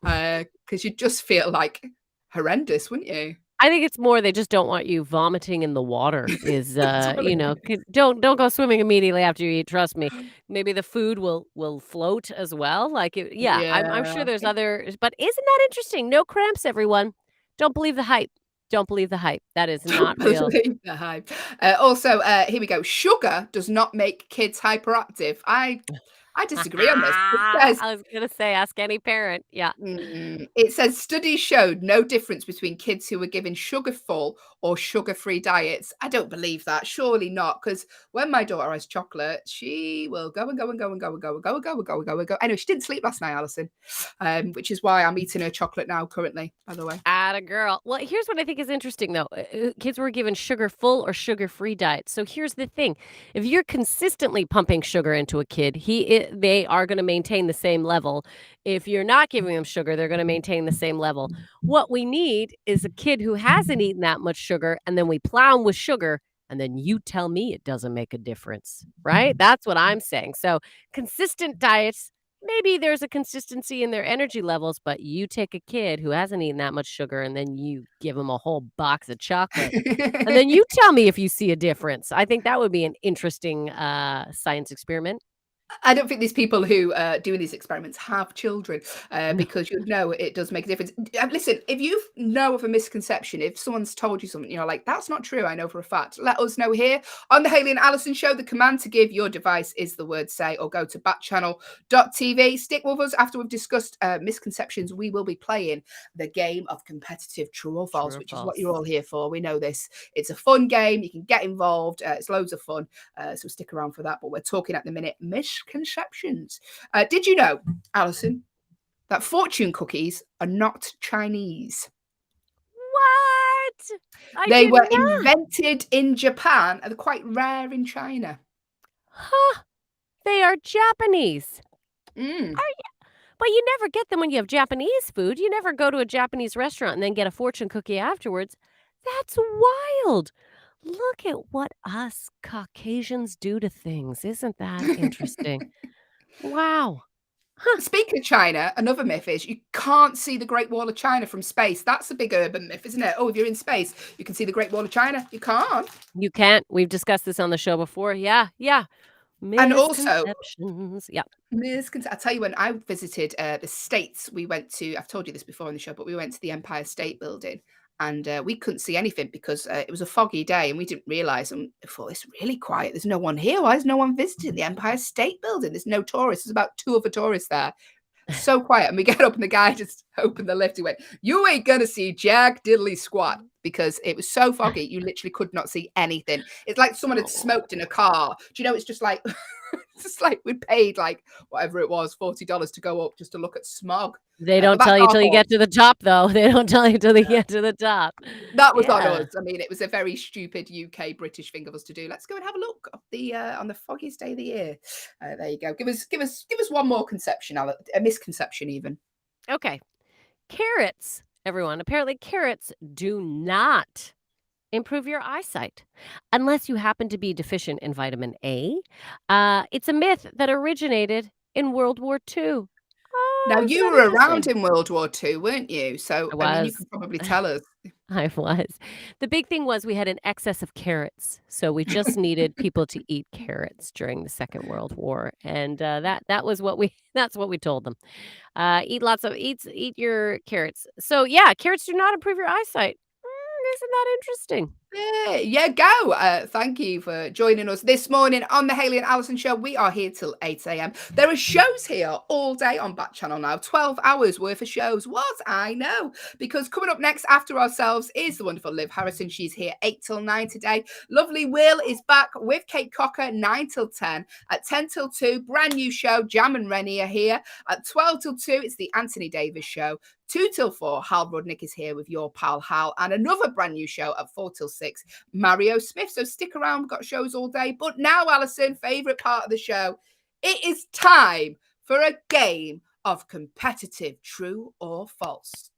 because you just feel like horrendous, wouldn't you? I think it's more they just don't want you vomiting in the water is, That's what you know, don't go swimming immediately after you eat, trust me. Maybe the food will float as well. Like yeah, I'm Yeah. sure there's other but isn't that interesting? No cramps, everyone. Don't believe the hype. Don't believe the hype. That is Don't not real. believe the hype. Also, here we go. Sugar does not make kids hyperactive. I disagree on this. It says I was gonna say, ask any parent. Yeah. It says studies showed no difference between kids who were given sugar-full or sugar-free diets. I don't believe that. Surely not, because when my daughter has chocolate, she will go and go and go and go and go and go and go and go and go and go. Anyway, she didn't sleep last night, Alison, which is why I'm eating her chocolate now currently, by the way. Atta girl. Well, here's what I think is interesting, though. Kids were given sugar-full or sugar-free diets. So here's the thing: if you're consistently pumping sugar into a kid, they are going to maintain the same level. If you're not giving them sugar, they're going to maintain the same level. What we need is a kid who hasn't eaten that much sugar, and then we plow them with sugar, and then you tell me it doesn't make a difference, right? That's what I'm saying. So consistent diets. Maybe there's a consistency in their energy levels, but you take a kid who hasn't eaten that much sugar and then you give him a whole box of chocolate. And then you tell me if you see a difference. I think that would be an interesting science experiment. I don't think these people who doing these experiments have children No. because you know it does make a difference. Listen, if you know of a misconception, if someone's told you something, you're like, that's not true, I know for a fact, let us know here on the Hayley and Allyson show. The command to give your device is the word say, or go to backchannel.tv. Stick with us after we've discussed misconceptions. We will be playing the game of competitive true or false, True or which is what false? you're all here for. We know this. It's a fun game. You can get involved. It's loads of fun. So stick around for that. But we're talking at the minute misconceptions. Did you know, Alison, that fortune cookies are not Chinese? What? I They did were not. invented in Japan and they're quite rare in China. Huh. They are Japanese. Mm. But you never get them when you have Japanese food. You never go to a Japanese restaurant and then get a fortune cookie afterwards. That's wild. Look at what us Caucasians do to things. Isn't that interesting? Wow. Huh. Speaking of China, another myth is you can't see the Great Wall of China from space. That's a big urban myth, isn't it? Oh, if you're in space, you can see the Great Wall of China. You can't. You can't. We've discussed this on the show before. Yeah. Yeah. And also, Misconceptions. Yeah. I tell you, when I visited the States, we went to, I've told you this before on the show, but we went to the Empire State Building and we couldn't see anything because it was a foggy day and we didn't realize. And I thought, it's really quiet. There's no one here. Why is no one visiting the Empire State Building? There's no tourists. There's about 2 other tourists there. So quiet. And we get up and the guy just opened the lift. He went, you ain't going to see jack diddly squat because it was so foggy. You literally could not see anything. It's like someone had Oh. smoked in a car. Do you know, it's just like, it's just like we paid like whatever it was, $40 to go up just to look at smog. They But don't that's tell you our till you fault. get to the top, though. They don't tell you till you get to the top. That was on Yeah. us. I mean, it was a very stupid UK British thing of us to do. Let's go and have a look of the on the foggiest day of the year. There you go. Give us one more conception, a misconception even. Okay. Carrots. everyone, apparently carrots do not improve your eyesight unless you happen to be deficient in vitamin A. It's a myth that originated in World War II. Now, Oh, isn't you that were around interesting? in World War II, weren't you? So, I I mean, you was. can probably tell us. I was. The big thing was we had an excess of carrots, so we just needed people to eat carrots during the Second World War, and that was what we that's what we told them. Eat lots of eat your carrots. So yeah, carrots do not improve your eyesight. Isn't that interesting? Yeah, go. Thank you for joining us this morning on the Hayley and Allyson show. We are here till 8 a.m. There are shows here all day on Backchannel now, 12 hours worth of shows. What? I know. Because coming up next after ourselves is the wonderful Liv Harrison. She's here 8 till 9 today. Lovely Will is back with Kate Cocker 9 till 10. At 10 till 2, brand new show. Jam and Rennie are here. At 12 till 2, it's the Anthony Davis show. 2 till 4, Hal Rudnick is here with your pal Hal, and another brand new show at 4 till 6, Mario Smith. So stick around, we've got shows all day. But now, Allyson, favourite part of the show, it is time for a game of competitive true or false.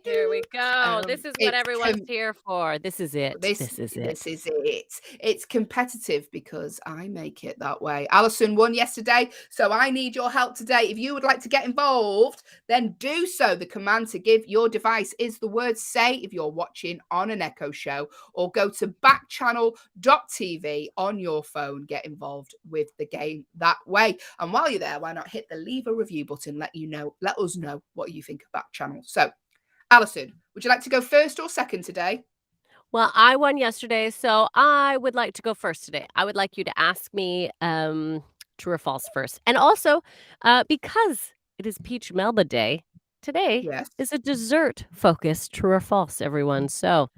Here we go. This is what It's everyone's here for. This is it. this This is this it. is it. It's competitive because I make it that way. Allyson won yesterday, so I need your help today. If you would like to get involved, then do so. The command to give your device is the word say if you're watching on an Echo show, or go to backchannel.tv on your phone. Get involved with the game that way. And while you're there, why not hit the leave a review button? Let us know what you think of Backchannel. So, Allyson, would you like to go first or second today? Well, I won yesterday, so I would like to go first today. I would like you to ask me true or false first. And also, because it is Peach Melba Day, today Yes. is a dessert focused true or false, everyone. So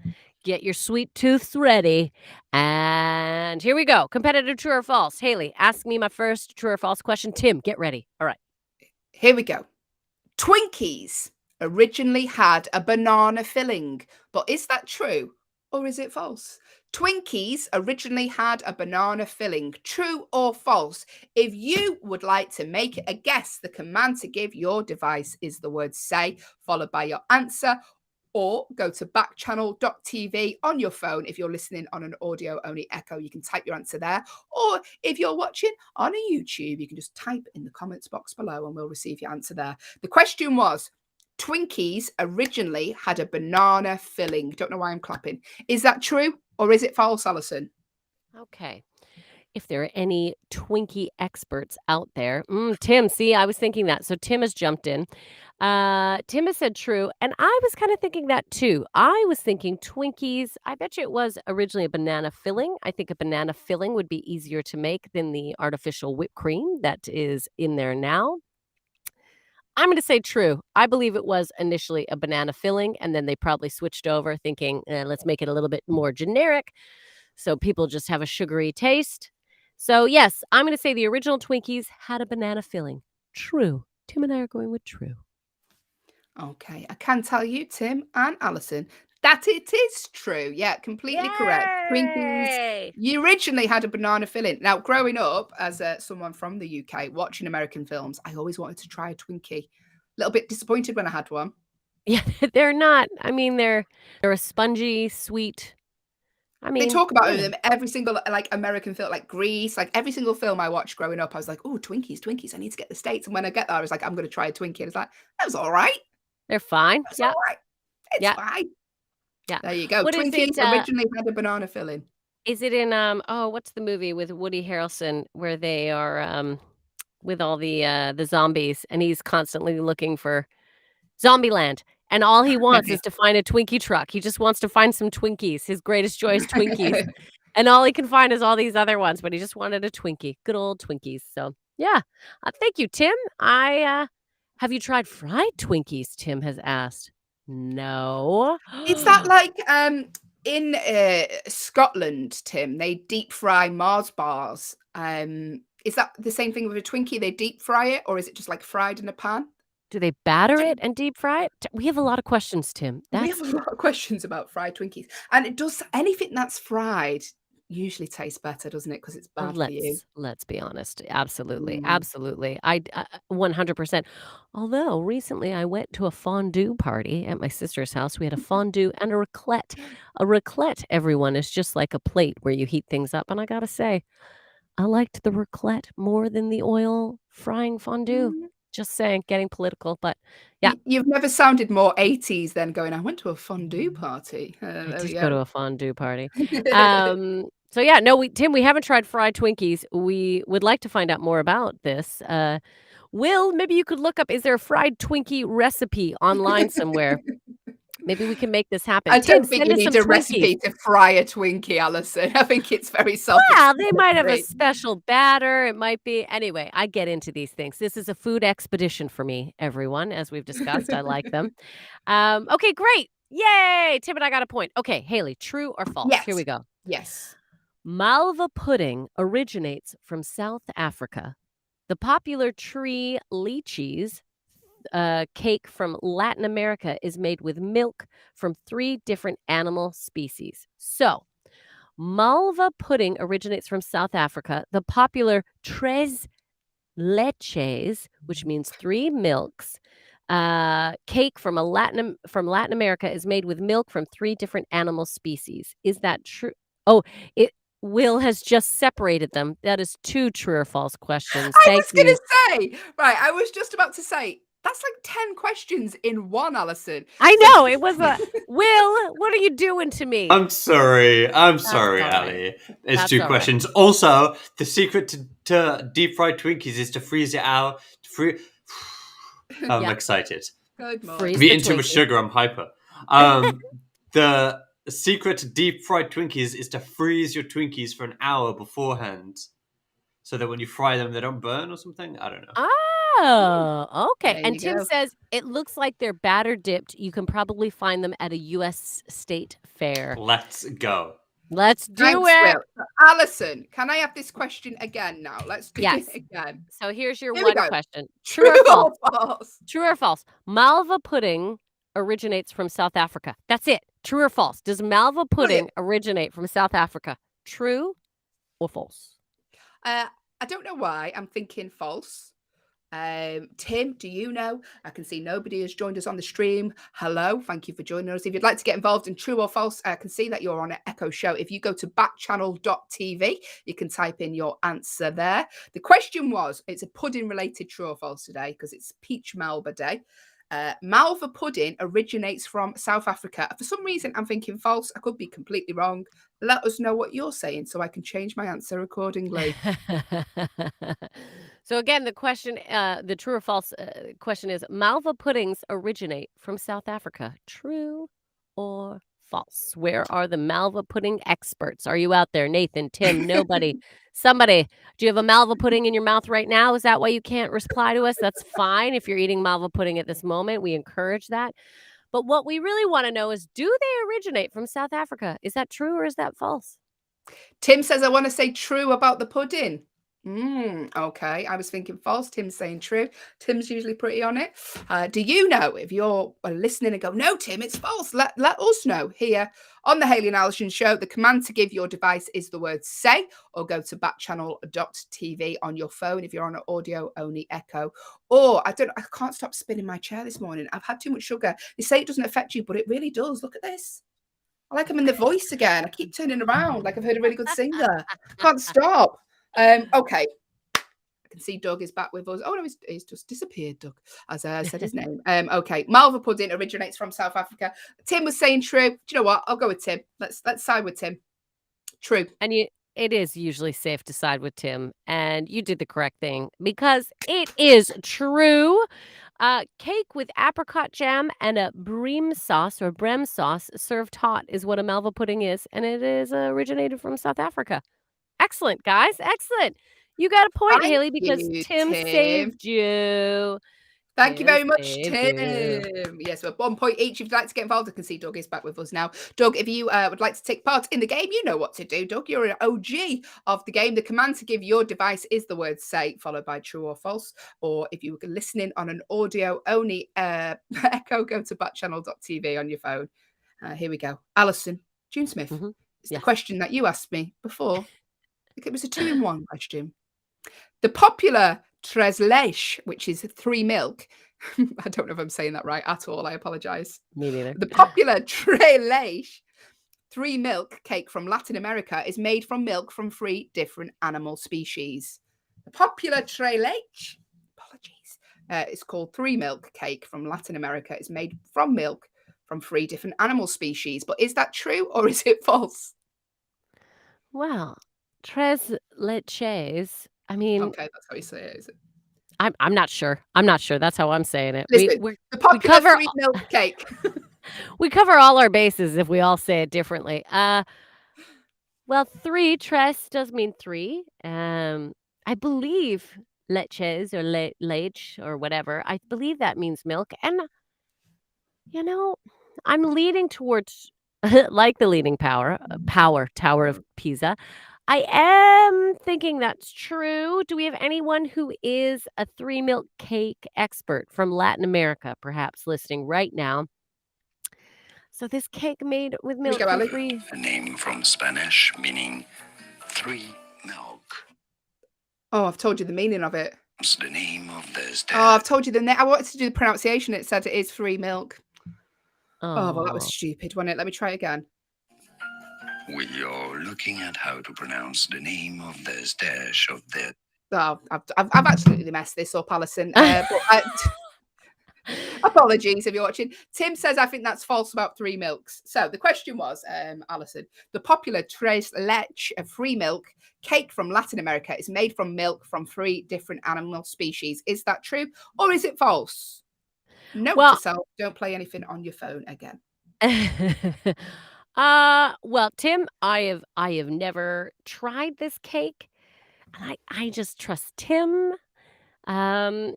get your sweet tooths ready. And here we go. Competitive true or false. Hayley, ask me my first true or false question. Tim, get ready. All right. Here we go. Twinkies originally had a banana filling, but is that true or is it false? Twinkies originally had a banana filling. True or false? If you would like to make a guess, the command to give your device is the word say, followed by your answer, or go to backchannel.tv on your phone. If you're listening on an audio only Echo, you can type your answer there. Or if you're watching on a YouTube, you can just type in the comments box below and we'll receive your answer there. The question was, Twinkies originally had a banana filling. Don't know why I'm clapping. Is that true or is it false, Allyson? Okay. If there are any Twinkie experts out there. Tim, see, I was thinking that. So Tim has jumped in. Tim has said true, and I was kind of thinking that too. I was thinking Twinkies, I bet you it was originally a banana filling. I think a banana filling would be easier to make than the artificial whipped cream that is in there now. I'm going to say true. I believe it was initially a banana filling, and then they probably switched over thinking, let's make it a little bit more generic so people just have a sugary taste. So, yes, I'm going to say the original Twinkies had a banana filling. True. Tim and I are going with true. Okay, I can tell you, Tim and Allyson, that it is true. Yeah, completely correct. Twinkies, Yay! you originally had a banana filling. Now, growing up as someone from the UK watching American films, I always wanted to try a Twinkie. A little bit disappointed when I had one. Yeah, they're not. I mean, they're a spongy, sweet. I They mean, talk about yeah. them every single like American film, like Grease, like every single film I watched growing up. I was like, oh, Twinkies, Twinkies. I need to get the States. And when I get there, I was like, I'm going to try a Twinkie. And it's like, that was all right. They're fine. That's Yeah, all right. It's yeah, fine. yeah. There you go. What is Twinkies it? originally had a banana filling. Is it in what's the movie with Woody Harrelson where they are with all the zombies and he's constantly looking for Zombieland and all he wants is to find a Twinkie truck. He just wants to find some Twinkies. His greatest joy is Twinkies. And all he can find is all these other ones, but he just wanted a Twinkie. Good old Twinkies. So, yeah. Thank you, Tim. Have you tried fried Twinkies? Tim has asked. No. Is that like in Scotland, Tim? They deep fry Mars bars. Is that the same thing with a Twinkie? They deep fry it, or is it just like fried in a pan? Do they batter it and deep fry it? We have a lot of questions, Tim. We have a lot of questions about fried Twinkies, and it does anything that's fried. usually tastes better, doesn't it? Because it's bad for you. Let's be honest. Absolutely, Mm. absolutely. 100%. Although recently I went to a fondue party at my sister's house. We had a fondue and a raclette. A raclette, everyone, is just like a plate where you heat things up. And I gotta say, I liked the raclette more than the oil frying fondue. Mm. Just saying, getting political, but yeah, You've never sounded more 80s than going, I went to a fondue party. I There we did go to go. a fondue party. So yeah, no, Tim, we haven't tried fried Twinkies. We would like to find out more about this. Will, maybe you could look up, is there a fried Twinkie recipe online somewhere? Maybe we can make this happen. I Tim, don't think send you us some need a Twinkies. recipe to fry a Twinkie, Alison. I think it's very Well, they might have a self-explanatory. special batter. It might be. Anyway, I get into these things. This is a food expedition for me, everyone, as we've discussed. I like them. Okay, great. Yay. Tim and I got a point. Okay, Haley, true or false? Here we Yes. go. Yes. Malva pudding originates from South Africa. The popular tree lychees cake from Latin America is made with milk from 3 different animal species. So, Malva pudding originates from South Africa. The popular tres leches, which means 3 milks, cake from Latin America is made with milk from 3 different animal species. Is that true? Oh, it Will has just separated them. That is 2 true or false questions. I Thank was you. going to say, right, I was just about to say, that's like 10 questions in one, Alison. I So know it was a Will. What are you doing to me? I'm sorry, all right. Ali. It's That's 2 all right. questions. Also, the secret to deep fried Twinkies is to freeze it out. I'm Yeah. excited. good Freeze morning. I'm the eating too much Twinkie. sugar. I'm hyper. The secret to deep fried Twinkies is to freeze your Twinkies for an hour beforehand, so that when you fry them, they don't burn or something. I don't know. Oh, okay. There And you Tim go. says it looks like they're batter dipped. You can probably find them at a U.S. state fair. Let's go. Let's do Thanks, it. Will. Alison, can I have this question again now? Let's do Yes. it again. So here's your Here we one go. question. True or True false? or false? True or false? Malva pudding originates from South Africa. That's it. True or false? Does Malva pudding originate from South Africa? True or false? I don't know why. I'm thinking false. Tim, do you know? I can see nobody has joined us on the stream. Hello, thank you for joining us. If you'd like to get involved in true or false, I can see that you're on an Echo show. If you go to backchannel.tv, you can type in your answer there. The question was, it's a pudding related true or false today because it's Peach Malva Day. Malva pudding originates from South Africa. For some reason, I'm thinking false. I could be completely wrong. Let us know what you're saying so I can change my answer accordingly. So again, the question, the true or false question is, Malva puddings originate from South Africa. True or false? Where are the Malva pudding experts? Are you out there? Nathan, Tim, nobody, somebody. Do you have a Malva pudding in your mouth right now? Is that why you can't reply to us? That's fine if you're eating Malva pudding at this moment. We encourage that. But what we really want to know is, do they originate from South Africa? Is that true or is that false? Tim says, I want to say true about the pudding. Okay. I was thinking false. Tim's saying true. Tim's usually pretty on it. Do you know if you're listening and go, no, Tim, it's false? Let us know here on the Hayley and Allyson show. The command to give your device is the word say, or go to backchannel.tv on your phone if you're on an audio only Echo. Or I can't stop spinning my chair this morning. I've had too much sugar. They say it doesn't affect you, but it really does. Look at this. I like I'm in the voice again. I keep turning around like I've heard a really good singer. Can't stop. Okay. I can see Doug is back with us. Oh no, he's just disappeared, Doug, as I said his name. Okay. Malva pudding originates from South Africa. Tim was saying true. Do you know what? I'll go with Tim. Let's side with Tim. True. And it is usually safe to side with Tim, and you did the correct thing because it is true. Cake with apricot jam and a bream sauce or brem sauce served hot is what a Malva pudding is, and it is originated from South Africa. Excellent, guys. Excellent. You got a point, Thank Haley, because you, Tim Tim. saved you. Thank you Tim very much, saved Tim. you. Yes, we're 1 point each. If you'd like to get involved, I can see Doug is back with us now. Doug, if you would like to take part in the game, you know what to do, Doug. You're an OG of the game. The command to give your device is the word say, followed by true or false. Or if you were listening on an audio only Echo, go to backchannel.tv on your phone. Here we go. Allyson, June Smith. It's Yes. the question that you asked me before. I think it was a 2-in-1 question. The popular tres leche, which is 3 milk. I don't know if I'm saying that right at all. I apologize. Me neither. The popular tres leche 3 milk cake from Latin America is made from milk from 3 different animal species. The popular tres leche, apologies, it's called 3 milk cake from Latin America. It's made from milk from 3 different animal species. But is that true or is it false? Well, tres leches. I mean, Okay, that's how you say it, is it? I'm not sure. I'm not sure. That's how I'm saying it. Listen, the We popular cover 3 milk cake. we cover all our bases if we all say it differently. Well, 3 tres does mean 3. I believe leches or lech or whatever. I believe that means milk. And you know, I'm leaning towards like the leading Tower of Pisa. I am thinking that's true. Do we have anyone who is a 3 milk cake expert from Latin America, perhaps listening right now? So this cake made with Here we milk go, from Ali. 3. A name from Spanish meaning 3 milk. Oh, I've told you the meaning of it. It's the name of this Oh, I've dead. told you the name. I wanted to do the pronunciation. It said it is 3 milk. Oh, well, that was Oh. stupid, wasn't it? Let me try again. We are looking at how to pronounce the name of this dish of the Oh, I've absolutely messed this up, Allyson. Apologies if you're watching. Tim says, I think that's false about 3 milks. So the question was, Allyson, the popular tres leche of 3 milk cake from Latin America is made from milk from 3 different animal species. Is that true or is it false? Note Well, to self, don't play anything on your phone again. well, Tim, I have never tried this cake. And I just trust Tim. I'm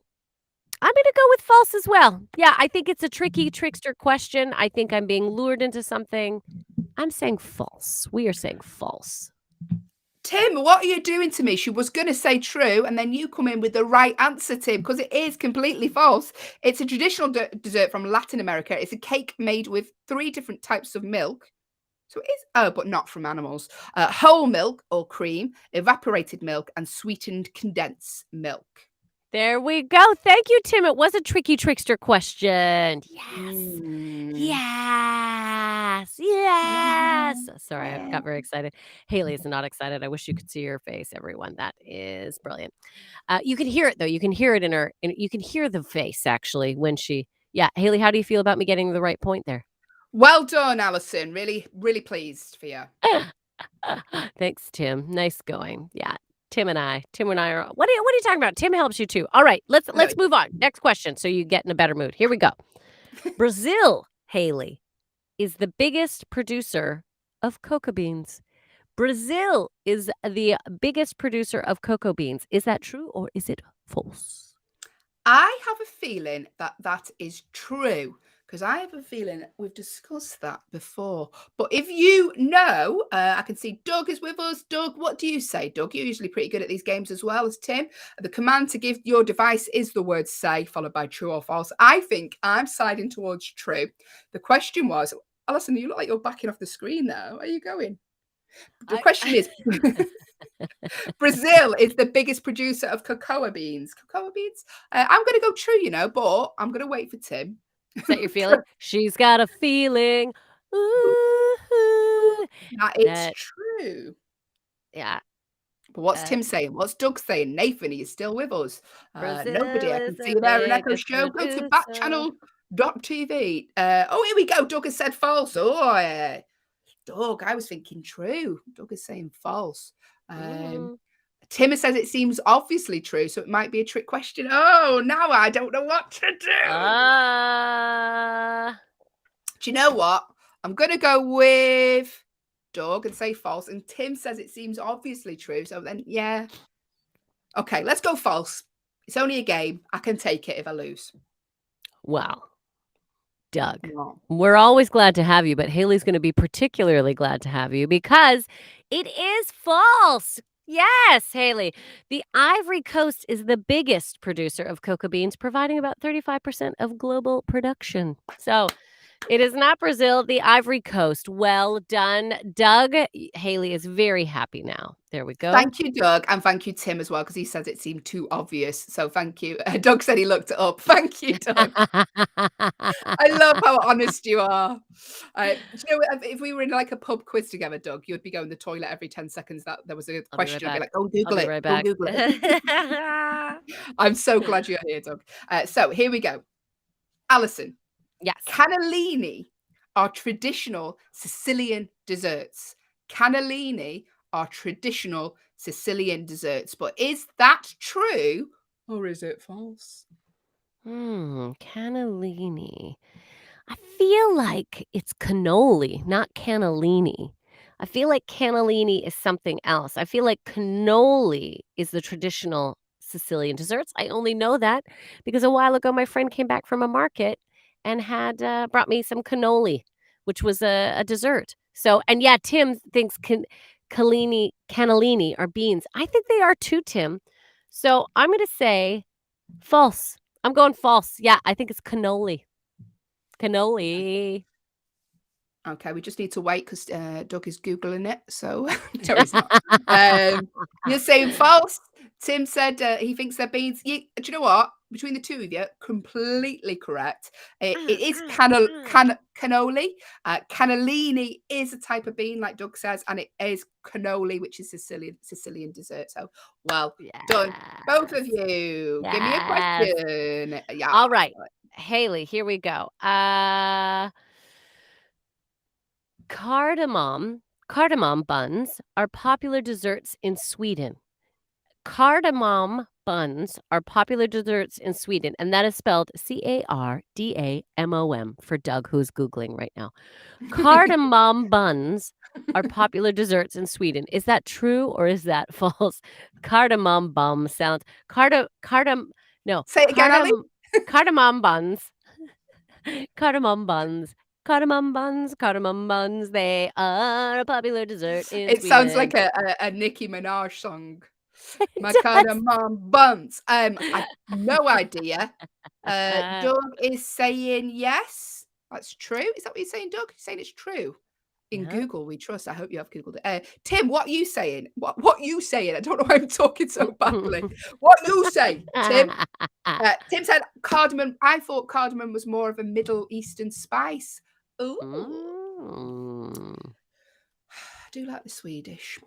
gonna go with false as well. Yeah, I think it's a tricky trickster question. I think I'm being lured into something. I'm saying false. We are saying false. Tim, what are you doing to me? She was going to say true, and then you come in with the right answer, Tim, because it is completely false. It's a traditional dessert from Latin America. It's a cake made with 3 different types of milk. So it is, but not from animals. Whole milk or cream, evaporated milk, and sweetened condensed milk. There we go. Thank you, Tim. It was a tricky trickster question. Yes. Yes. Yes. Sorry, I got very excited. Hayley is not excited. I wish you could see her face, everyone. That is brilliant. You can hear it though. You can hear it in her. You can hear the face actually when she. Yeah, Hayley, how do you feel about me getting the right point there? Well done, Allyson. Really, really pleased for you. Thanks, Tim. Nice going. Yeah. Tim and I are. What are you talking about? Tim helps you too. All right, let's move on. Next question, so you get in a better mood. Here we go. Brazil, Hayley, is the biggest producer of cocoa beans. Brazil is the biggest producer of cocoa beans. Is that true or is it false? I have a feeling that that is true because I have a feeling we've discussed that before. But if you know, I can see Doug is with us. Doug, what do you say, Doug? You're usually pretty good at these games as well as Tim. The command to give your device is the word say, followed by true or false. I think I'm siding towards true. The question was, Allyson, you look like you're backing off the screen now. Where are you going? The question is, Brazil is the biggest producer of cocoa beans. Cocoa beans? I'm going to go true, but I'm going to wait for Tim. Is that your feeling? She's got a feeling. Ooh, that it's true. Yeah. But what's Tim saying? What's Doug saying? Nathan, he's still with us. Nobody. I can see you there in Echo Show. Go to backchannel.tv. Oh, here we go. Doug has said false. Oh, Doug, I was thinking true. Doug is saying false. Tim says it seems obviously true, so it might be a trick question. Oh, now I don't know what to do. Do you know what? I'm going to go with Doug and say false. And Tim says it seems obviously true. So then, yeah. Okay, let's go false. It's only a game. I can take it if I lose. Wow. Doug, we're always glad to have you, but Hayley's going to be particularly glad to have you because it is false. Yes, Hayley. The Ivory Coast is the biggest producer of cocoa beans, providing about 35% of global production. So It is not Brazil, the Ivory Coast. Well done, Doug. Hayley is very happy now. There we go. Thank you, Doug, and thank you, Tim, as well, because he said it seemed too obvious. So thank you. Doug said he looked it up. Thank you, Doug. I love how honest you are. Do you know, if we were in like a pub quiz together, Doug, you'd be going to the toilet every 10 seconds that there was a I'll be right question. I'd be back. like, go I'll Google be it. right Go back. Google it. I'm so glad you're here, Doug. So here we go. Allyson, Yes. cannellini are traditional Sicilian desserts. Cannellini are traditional Sicilian desserts. But is that true or is it false? Cannellini. I feel like it's cannoli, not cannellini. I feel like cannellini is something else. I feel like cannoli is the traditional Sicilian desserts. I only know that because a while ago my friend came back from a market and had brought me some cannoli, which was a dessert. So, and yeah, Tim thinks cannellini are beans. I think they are too, Tim. So I'm going to say false. I'm going false. Yeah, I think it's cannoli. Cannoli. Okay, we just need to wait because Doug is Googling it. So, no, he's not. You're saying false. Tim said he thinks they're beans. Do you know what? Between the two of you, completely correct. It is cannoli. Cannellini is a type of bean, like Doug says, and it is cannoli, which is Sicilian dessert. So, well done, both of you. Give me a question. Yeah. All right, Hayley, here we go. Cardamom buns are popular desserts in Sweden. Cardamom buns are popular desserts in Sweden, and that is spelled Cardamom for Doug, who's Googling right now. Cardamom buns are popular desserts in Sweden. Is that true or is that false? Cardamom bum sounds no. Say it again, Ali. Cardamom buns. Cardamom buns. Cardamom buns, they are a popular dessert in It Sweden. sounds like a Nicki Minaj song. My cardamom buns. I have no idea. Doug is saying yes. That's true. Is that what you're saying, Doug? You're saying it's true. In Google, we trust. I hope you have Googled it. Tim, what are you saying? What you saying? I don't know why I'm talking so badly. What you say, Tim? Tim said cardamom. I thought cardamom was more of a Middle Eastern spice. Ooh. I do like the Swedish.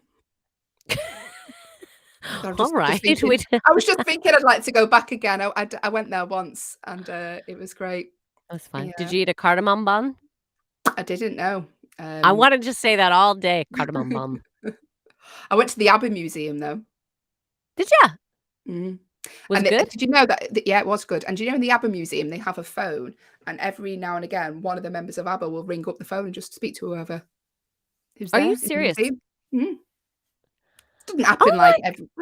All right. I was just thinking I'd like to go back again. I went there once and it was great. That was fun. Yeah. Did you eat a cardamom bun? I didn't know. I want to just say that all day. Cardamom bun. I went to the ABBA Museum though. Did ya? Mm. Was it good? Did you know that? Yeah, it was good. And do you know in the ABBA Museum they have a phone, and every now and again one of the members of ABBA will ring up the phone and just speak to whoever who's there. Are you serious? Doesn't happen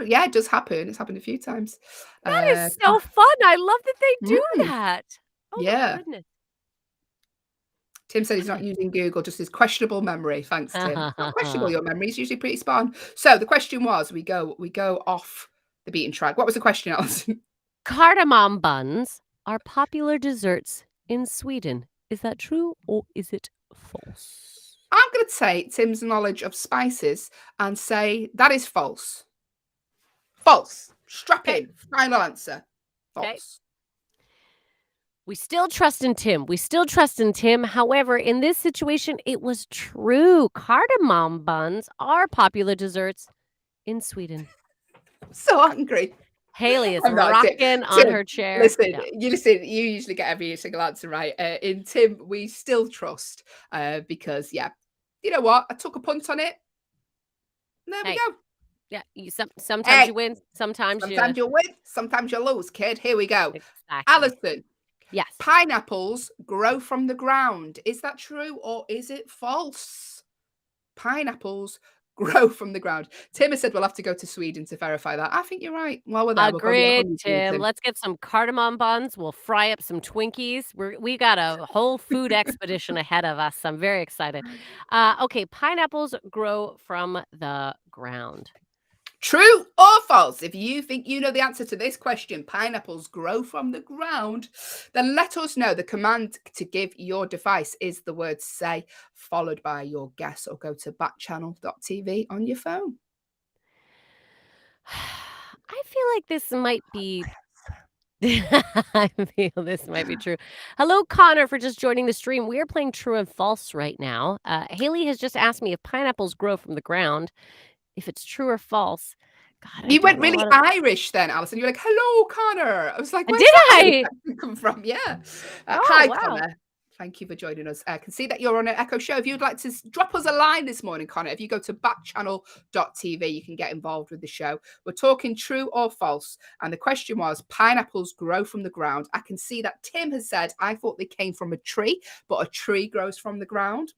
yeah, it does happen. It's happened a few times. That is so fun. I love that they do that. Oh yeah. my goodness. Tim said he's not using Google, just his questionable memory. Thanks, Tim. Not questionable your memory. It's usually pretty spot on. So the question was, we go off the beaten track. What was the question, Allyson? Cardamom buns are popular desserts in Sweden. Is that true or is it false? I'm going to take Tim's knowledge of spices and say that is false. False. Strap in. Final answer. False. Okay. We still trust in Tim. However, in this situation, it was true. Cardamom buns are popular desserts in Sweden. I'm so angry. Hayley is rocking on her chair. Listen, you usually get every single answer right. In Tim, we still trust because, yeah, you know what? I took a punt on it. There we go. Yeah, sometimes you win, sometimes you win, sometimes you lose, kid. Here we go. Exactly. Allyson. Yes. Pineapples grow from the ground. Is that true or is it false? Pineapples grow from the ground. Tim has said we'll have to go to Sweden to verify that. I think you're right. While we're there, agreed, Tim. Let's get some cardamom buns. We'll fry up some Twinkies. We got a whole food expedition ahead of us. I'm very excited. Okay, pineapples grow from the ground. True or false? If you think you know the answer to this question, pineapples grow from the ground, then let us know. The command to give your device is the word say, followed by your guess, or go to backchannel.tv on your phone. I feel like this might be I feel this might be true. Hello, Connor, for just joining the stream. We are playing true and false right now. Haley has just asked me if pineapples grow from the ground, if it's true or false. God, I You don't went know a really lot of... Irish then, Alison. You're like, hello, Connor. I was like, where's Did that I? Irish accent come from? Yeah. Oh, Hi, wow. Connor. Thank you for joining us. I can see that you're on an Echo show. If you'd like to drop us a line this morning, Connor, if you go to backchannel.tv, you can get involved with the show. We're talking true or false. And the question was, pineapples grow from the ground. I can see that Tim has said, I thought they came from a tree, but a tree grows from the ground.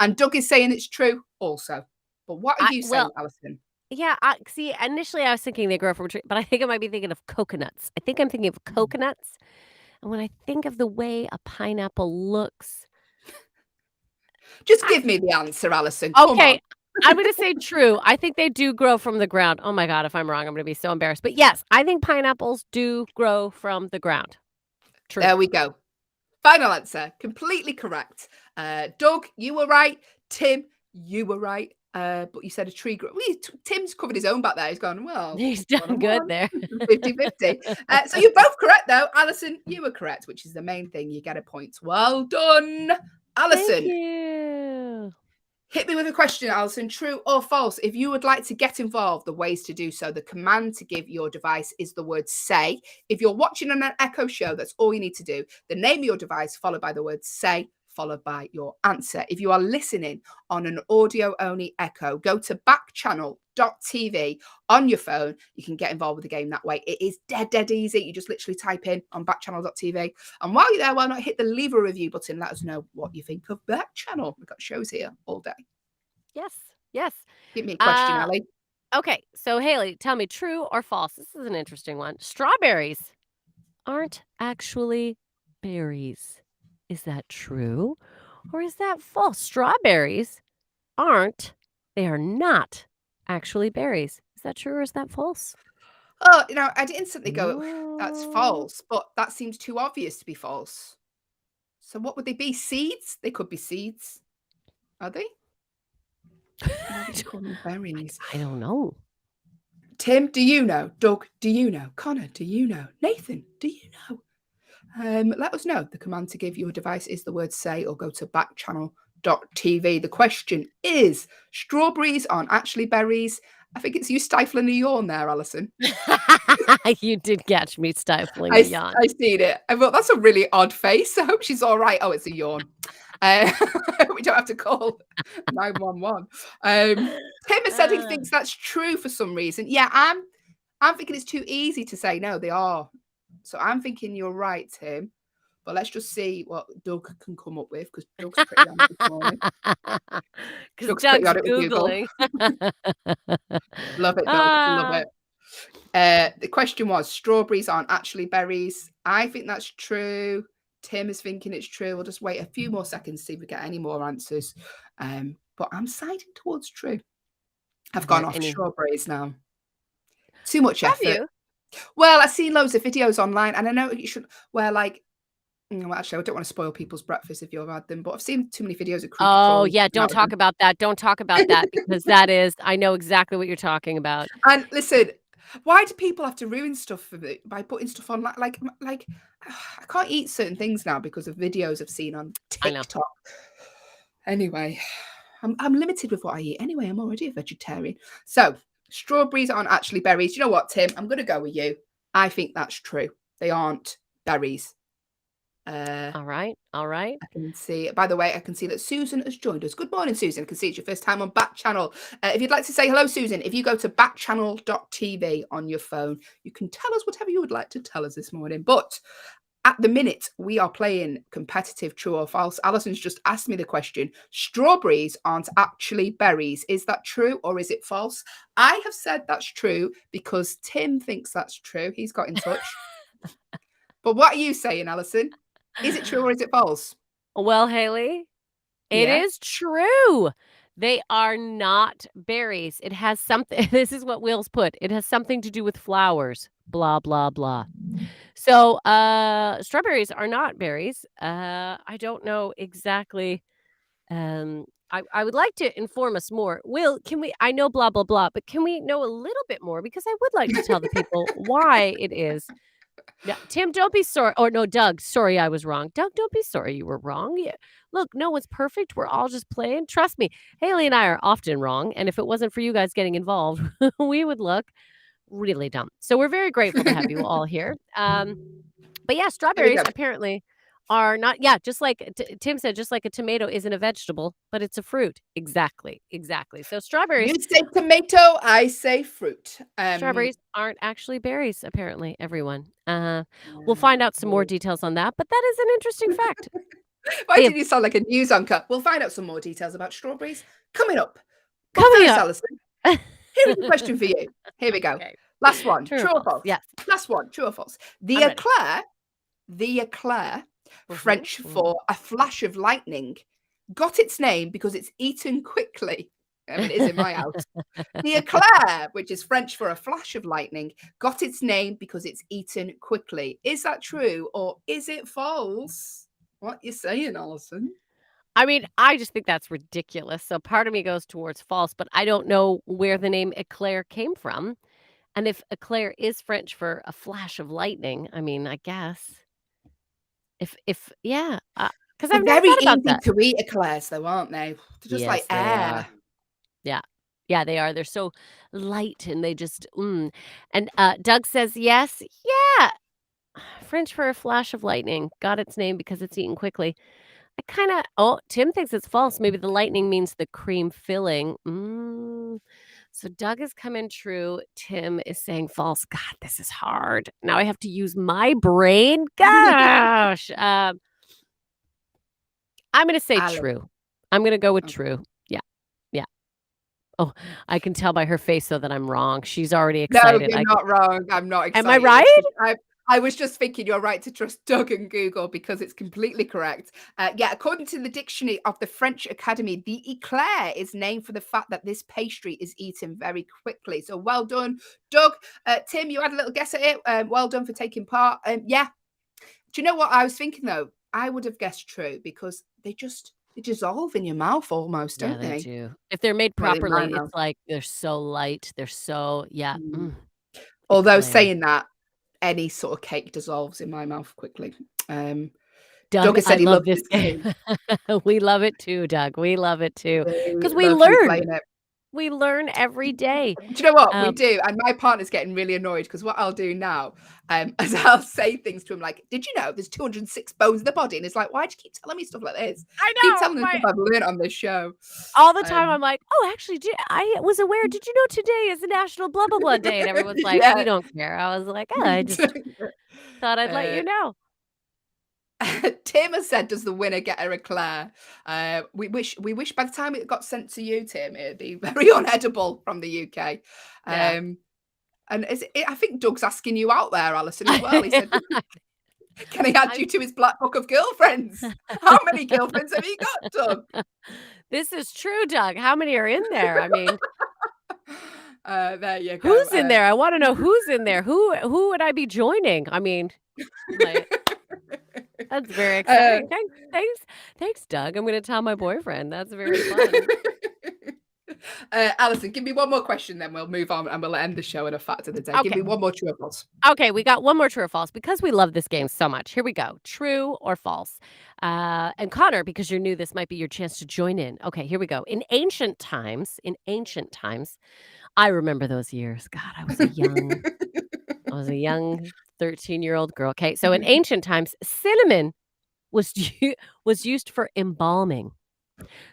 And Doug is saying it's true also. But what are you saying, Alison? Yeah, see, initially I was thinking they grow from a tree, but I think I might be thinking of coconuts. I think I'm thinking of coconuts. And when I think of the way a pineapple looks... Just give me the answer, Alison. Come on. Okay, I'm going to say true. I think they do grow from the ground. Oh my God, if I'm wrong, I'm going to be so embarrassed. But yes, I think pineapples do grow from the ground. True. There we go. Final answer. Completely correct. Doug, you were right. Tim, you were right. But you said a tree grew. Tim's covered his own back there. He's gone, well. He's done good there. 50-50. So you're both correct, though. Alison, you were correct, which is the main thing. You get a point. Well done, Alison. Thank you. Hit me with a question, Alison. True or false? If you would like to get involved, the ways to do so, the command to give your device is the word say. If you're watching on an Echo show, that's all you need to do. The name of your device followed by the word say, followed by your answer. If you are listening on an audio-only Echo, go to backchannel.tv on your phone. You can get involved with the game that way. It is dead easy. You just literally type in on backchannel.tv. And while you're there, why not hit the leave a review button? Let us know what you think of Backchannel. We've got shows here all day. Yes. Give me a question, Allie. Okay, so Haley, tell me, true or false? This is an interesting one. Strawberries aren't actually berries. Is that true or is that false? Strawberries they are not actually berries. Is that true or is that false? Oh, I'd instantly go, that's false, but that seems too obvious to be false. So what would they be? Seeds? They could be seeds. Are they? Berries. I don't know. Tim, do you know? Doug, do you know? Connor, do you know? Nathan, do you know? Let us know. The command to give your device is the word say, or go to backchannel.tv. The question is, strawberries aren't actually berries. I think it's you stifling a yawn there, Alison. You did catch me stifling a yawn. I seen it. I thought, that's a really odd face. I hope she's all right. Oh, it's a yawn. We don't have to call 911. Tim has said he thinks that's true for some reason. Yeah, I'm thinking it's too easy to say no, they are. So I'm thinking you're right, Tim. But let's just see what Doug can come up with, because Doug's pretty on it this morning. Because Doug's Googling. Love it, Doug. Love it. The question was, strawberries aren't actually berries. I think that's true. Tim is thinking it's true. We'll just wait a few more seconds to see if we get any more answers. But I'm siding towards true. I've gone off strawberries now. Too much effort. Have you? Well, I've seen loads of videos online, and I know you should wear like. Well, actually, I don't want to spoil people's breakfast if you've had them, but I've seen too many videos of. Oh yeah, don't talk about that. Don't talk about that, because I know exactly what you're talking about. And listen, why do people have to ruin stuff for me by putting stuff on? Like I can't eat certain things now because of videos I've seen on TikTok. Anyway, I'm limited with what I eat. Anyway, I'm already a vegetarian. So strawberries aren't actually berries. You know what, Tim? I'm going to go with you. I think that's true. They aren't berries. All right. I can see, by the way, I can see that Susan has joined us. Good morning, Susan. I can see it's your first time on Backchannel. If you'd like to say hello, Susan, if you go to backchannel.tv on your phone, you can tell us whatever you would like to tell us this morning. But at the minute, we are playing competitive true or false. Alison's just asked me the question. Strawberries aren't actually berries. Is that true or is it false? I have said that's true because Tim thinks that's true. He's got in touch. But what are you saying, Alison? Is it true or is it false? Well, Haley, it is true. They are not berries. It has something this is what Will's put. It has something to do with flowers. Blah, blah, blah. So, strawberries are not berries. I don't know exactly. I would like to inform us more. Will, can we I know blah, blah, blah, but can we know a little bit more? Because I would like to tell the people why it is. Yeah, Tim, don't be sorry. Or no, Doug, sorry I was wrong. Doug, don't be sorry you were wrong. Yeah. Look, no one's perfect. We're all just playing. Trust me, Haley and I are often wrong. And if it wasn't for you guys getting involved, we would look really dumb. So we're very grateful to have you all here. But yeah, Here we strawberries go. apparently are not, yeah, just like Tim said, just like a tomato isn't a vegetable, but it's a fruit. Exactly. So strawberries. You say tomato, I say fruit. Strawberries aren't actually berries, apparently, everyone. We'll find out some more details on that, but that is an interesting fact. Why They did have- you sound like a news anchor? We'll find out some more details about strawberries coming up. But Coming first, up. Alison, here's a question for you. Here we go. Okay. Last one. True or True or false? false? Yes. Last one. True or false? The I'm ready. eclair, Mhm, French for a flash of lightning, got its name because it's eaten quickly. I mean, it is in my house. The eclair, which is French for a flash of lightning, got its name because it's eaten quickly. Is that true or is it false? What you saying, Alison? I mean, I just think that's ridiculous. So part of me goes towards false, but I don't know where the name eclair came from. And if eclair is French for a flash of lightning, I mean, I guess yeah, because They're I've never very thought about easy that. to eat eclairs, though, aren't they? They're just like Yes, they are. air. Yeah, they are. They're so light and they just, And Doug says yes. Yeah. French for a flash of lightning got its name because it's eaten quickly. Tim thinks it's false. Maybe the lightning means the cream filling. So Doug is coming true. Tim is saying false. God, this is hard. Now I have to use my brain. Gosh. I'm going to say Alison. true. I'm going to go with Okay. true. Yeah. Oh, I can tell by her face, though, that I'm wrong. She's already No, excited. you're not wrong. I'm not excited. Am I right? I was just thinking you're right to trust Doug and Google because it's completely correct. Yeah, according to the dictionary of the French Academy, the eclair is named for the fact that this pastry is eaten very quickly. So well done, Doug. Tim, you had a little guess at it. Well done for taking part. Yeah. Do you know what I was thinking, though? I would have guessed true because they dissolve in your mouth almost, Yeah, don't they they? do. If they're made Well, in my properly, mouth. it's like they're so light. They're so yeah. Although Eclair. saying that, any sort of cake dissolves in my mouth quickly. Doug Doug has said I he love loves this this game. game. We love it too, Doug. We love it too. We 'Cause we love you learn. playing it. We learn every day. Do you know what? We Um do. And my partner's getting really annoyed because what I'll do now, is I'll say things to him like, "Did you know there's 206 bones in the body?" And it's like, "Why do you keep telling me stuff like this?" I Keep know, telling me stuff I've learned on this show. all the time Um, I'm like, "Oh, actually, I was aware. Did you know today is the National Blah Blah Blah Day?" And everyone's like, Yeah. "We don't care." I was like, "Oh, I just thought I'd let you know." Tim has said, "Does the winner get a eclair?" We wish by the time it got sent to you, Tim, it'd be very unedible from the UK. Yeah. And I think Doug's asking you out there, Alison, as well. He said, "Can he add you to his black book of girlfriends?" How many girlfriends have you got, Doug? This is true, Doug. How many are in there? I mean, There you go. who's in there? I want to know who's in there. Who would I be joining? I mean, that's very exciting. Thanks, Doug. I'm going to tell my boyfriend. That's very fun. Alison, give me one more question, then we'll move on and we'll end the show in a fact of the day. Give Okay. me one more true or false. Okay, we got one more true or false because we love this game so much. Here we go. True or false? And Connor, because you're new, this might be your chance to join in. Okay, here we go. In ancient times, I remember those years. God, I was a young 13-year-old girl. Okay, so in ancient times, cinnamon was used for embalming.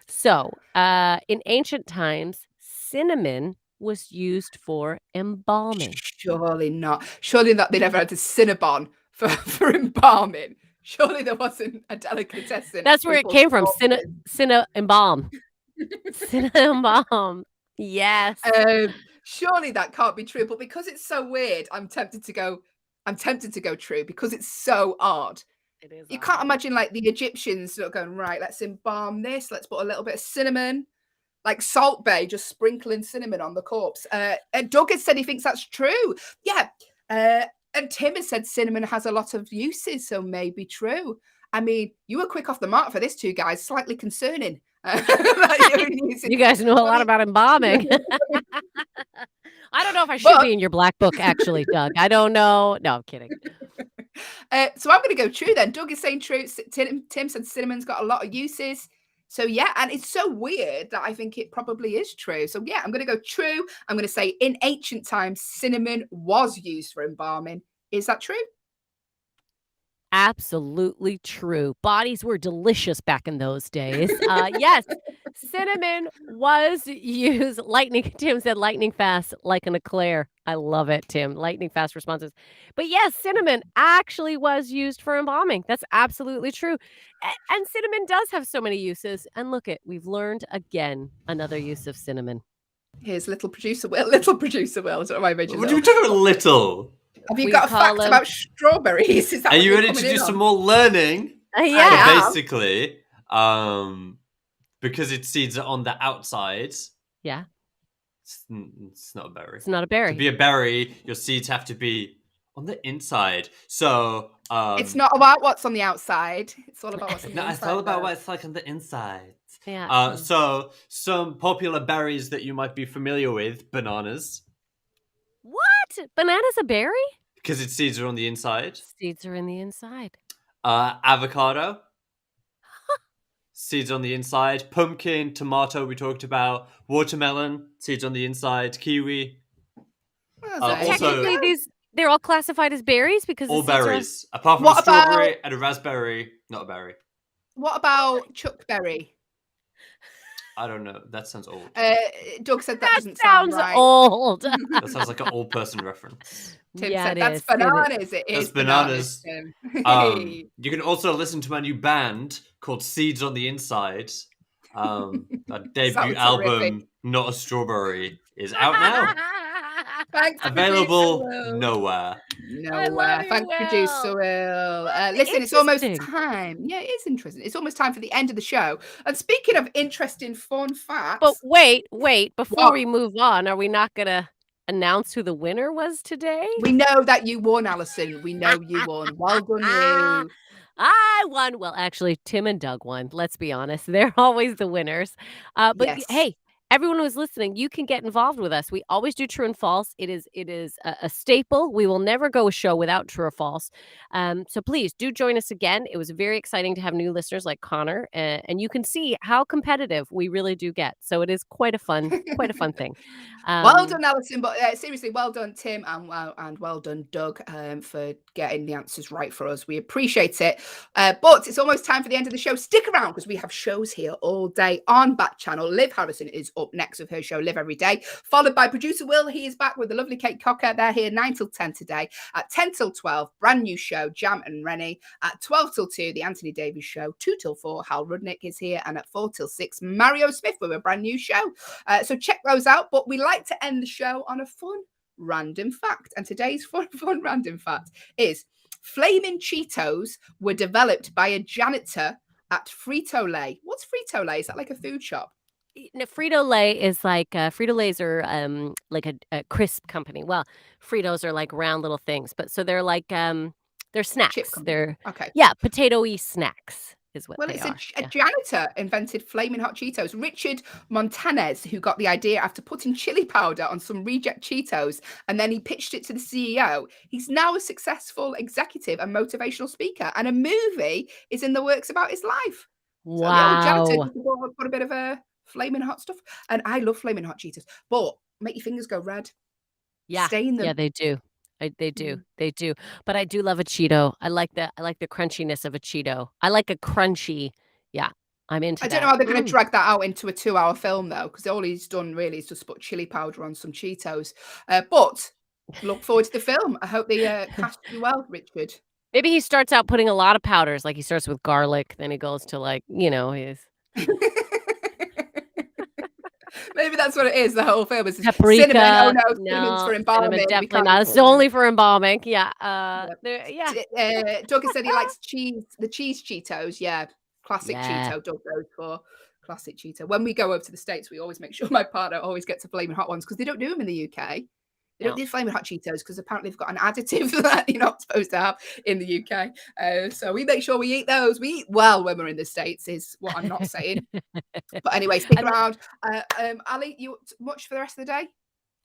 So, in ancient times, cinnamon was used for embalming. Surely not. Surely not. They never had a Cinnabon for embalming. Surely there wasn't a delicatessen. That's where it before came from. sausages. Cinna embalm. Cinna embalm. Yes. Surely that can't be true. But because it's so weird, I'm tempted to go true because it's so odd. It is. You can't imagine like the Egyptians sort of going, right, let's embalm this. Let's put a little bit of cinnamon. like Salt Bay, just sprinkling cinnamon on the corpse. And Doug has said he thinks that's true. Yeah. And Tim has said cinnamon has a lot of uses, so maybe true. I mean, you were quick off the mark for this, two guys. Slightly concerning. You guys know a lot about embalming. I don't know if I should be in your black book, actually, Doug. I don't know. No, I'm kidding. So I'm going to go true then. Doug is saying true. Tim said cinnamon's got a lot of uses. So yeah, and it's so weird that I think it probably is true. So yeah, I'm going to go true. I'm going to say in ancient times, cinnamon was used for embalming. Is that true? Absolutely true. Bodies were delicious back in those days. Yes, cinnamon was used. Tim said lightning fast like an eclair. I love it, Tim. Lightning fast responses. But yes, cinnamon actually was used for embalming. That's absolutely true. And cinnamon does have so many uses. And look we've learned again another use of cinnamon. Here's little producer Will. Little producer Will. What are you talking about, little? Have you got a fact about strawberries? Is that are you ready to do some more learning? Yeah. So basically, because its seeds are on the outside. Yeah. It's not a berry. It's not a berry. To be a berry, your seeds have to be on the inside. So it's not about what's on the outside. It's all about what's on the inside. It's all about what it's like on the inside. Yeah. So some popular berries that you might be familiar with: bananas. What? Banana's a berry? Because its seeds are on the inside. Seeds are in the inside. Avocado. Seeds on the inside. Pumpkin, tomato we talked about. Watermelon, seeds on the inside. Kiwi. Technically, they're all classified as berries because all berries. Apart from a strawberry and a raspberry, not a berry. What about chuckberry? I don't know. That sounds old. Doug said that doesn't sound right. Old. That sounds like an old person reference. Tim said that's bananas. It is bananas. You can also listen to my new band called Seeds on the Inside. Our debut album, Not a Strawberry, is out now. Thanks, available nowhere. Thanks, producer Will. Listen, it's almost time. Yeah, it is interesting. It's almost time for the end of the show. And speaking of interesting fun facts. But wait. Before we move on, are we not going to announce who the winner was today? We know that you won, Allyson. We know you won. Well done, you. I won. Well, actually, Tim and Doug won. Let's be honest. They're always the winners. But hey, everyone who's listening, you can get involved with us. We always do true and false. It is a staple. We will never go a show without true or false. So please do join us again. It was very exciting to have new listeners like Connor, and you can see how competitive we really do get. So it is quite a fun thing. Well done, Allyson. But seriously, well done, Tim, and well done, Doug, for getting the answers right for us. We appreciate it. But it's almost time for the end of the show. Stick around because we have shows here all day on Backchannel. Liv Harrison is up next with her show Live Every Day, followed by producer Will. He is back with the lovely Kate Cocker. They're here 9 till 10 today. At 10 till 12, brand new show, Jam and Rennie. At 12 till 2, the Anthony Davies show. 2 till 4, Hal Rudnick is here. And at 4 till 6, Mario Smith with a brand new show. So check those out. But we like to end the show on a fun random fact. And today's fun random fact is Flaming Cheetos were developed by a janitor at Frito-Lay. What's Frito-Lay? Is that like a food shop? No, Frito-Lay is like Frito-Lays are like a crisp company. Well, Fritos are like round little things, but so they're like they're snacks. They're potato-y snacks is what they are. A janitor invented flaming hot Cheetos. Richard Montanez, who got the idea after putting chili powder on some reject Cheetos, and then he pitched it to the CEO. He's now a successful executive and motivational speaker, and a movie is in the works about his life. Wow! So the old janitor put a bit of a flaming hot stuff, and I love flaming hot Cheetos, but make your fingers go red. Stain them. Yeah, they do. They do. But I do love a Cheeto. I like the crunchiness of a Cheeto. I like a crunchy. Yeah, I'm into that. I don't know how they're going to drag that out into a 2-hour film though, because all he's done really is just put chili powder on some Cheetos. But look forward to the film. I hope they cast you well, Richard. Maybe he starts out putting a lot of powders, like he starts with garlic, then he goes to his. Maybe that's what it is. The whole film is paprika. Cinnamon. Oh no, cinnamon's for embalming. Cinnamon, definitely not. It's only for embalming. Yeah. Doug said he likes cheese. The cheese Cheetos. Yeah, classic Cheeto. Doug goes for classic Cheeto. When we go over to the States, we always make sure my partner always gets a Flaming Hot ones because they don't do them in the UK. They don't do Flaming Hot Cheetos because apparently they've got an additive that you're not supposed to have in the UK. So we make sure we eat those. We eat well when we're in the States, is what I'm not saying. But anyway, stick around. Ali, you much for the rest of the day?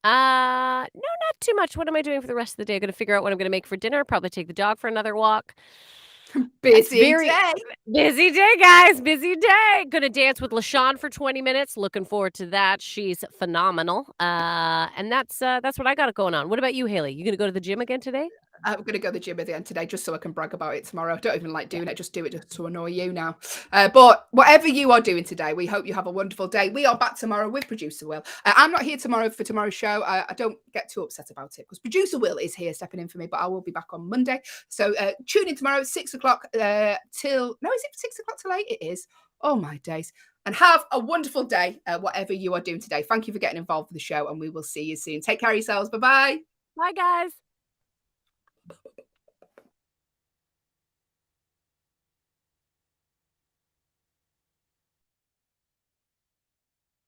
No, not too much. What am I doing for the rest of the day? I'm going to figure out what I'm going to make for dinner. Probably take the dog for another walk. Busy day. Busy day, guys. Busy day. Gonna dance with LaShawn for 20 minutes. Looking forward to that. She's phenomenal. And that's what I got going on. What about you, Hayley? You gonna go to the gym again today? I'm going to go to the gym at the end today just so I can brag about it tomorrow. I don't even like doing it. Just do it just to annoy you now. But whatever you are doing today, we hope you have a wonderful day. We are back tomorrow with Producer Will. I'm not here tomorrow for tomorrow's show. I don't get too upset about it because Producer Will is here stepping in for me, but I will be back on Monday. So tune in tomorrow at 6 o'clock till... No, is it 6 o'clock till 8? It is. Oh, my days. And have a wonderful day, whatever you are doing today. Thank you for getting involved with the show, and we will see you soon. Take care of yourselves. Bye-bye. Bye, guys.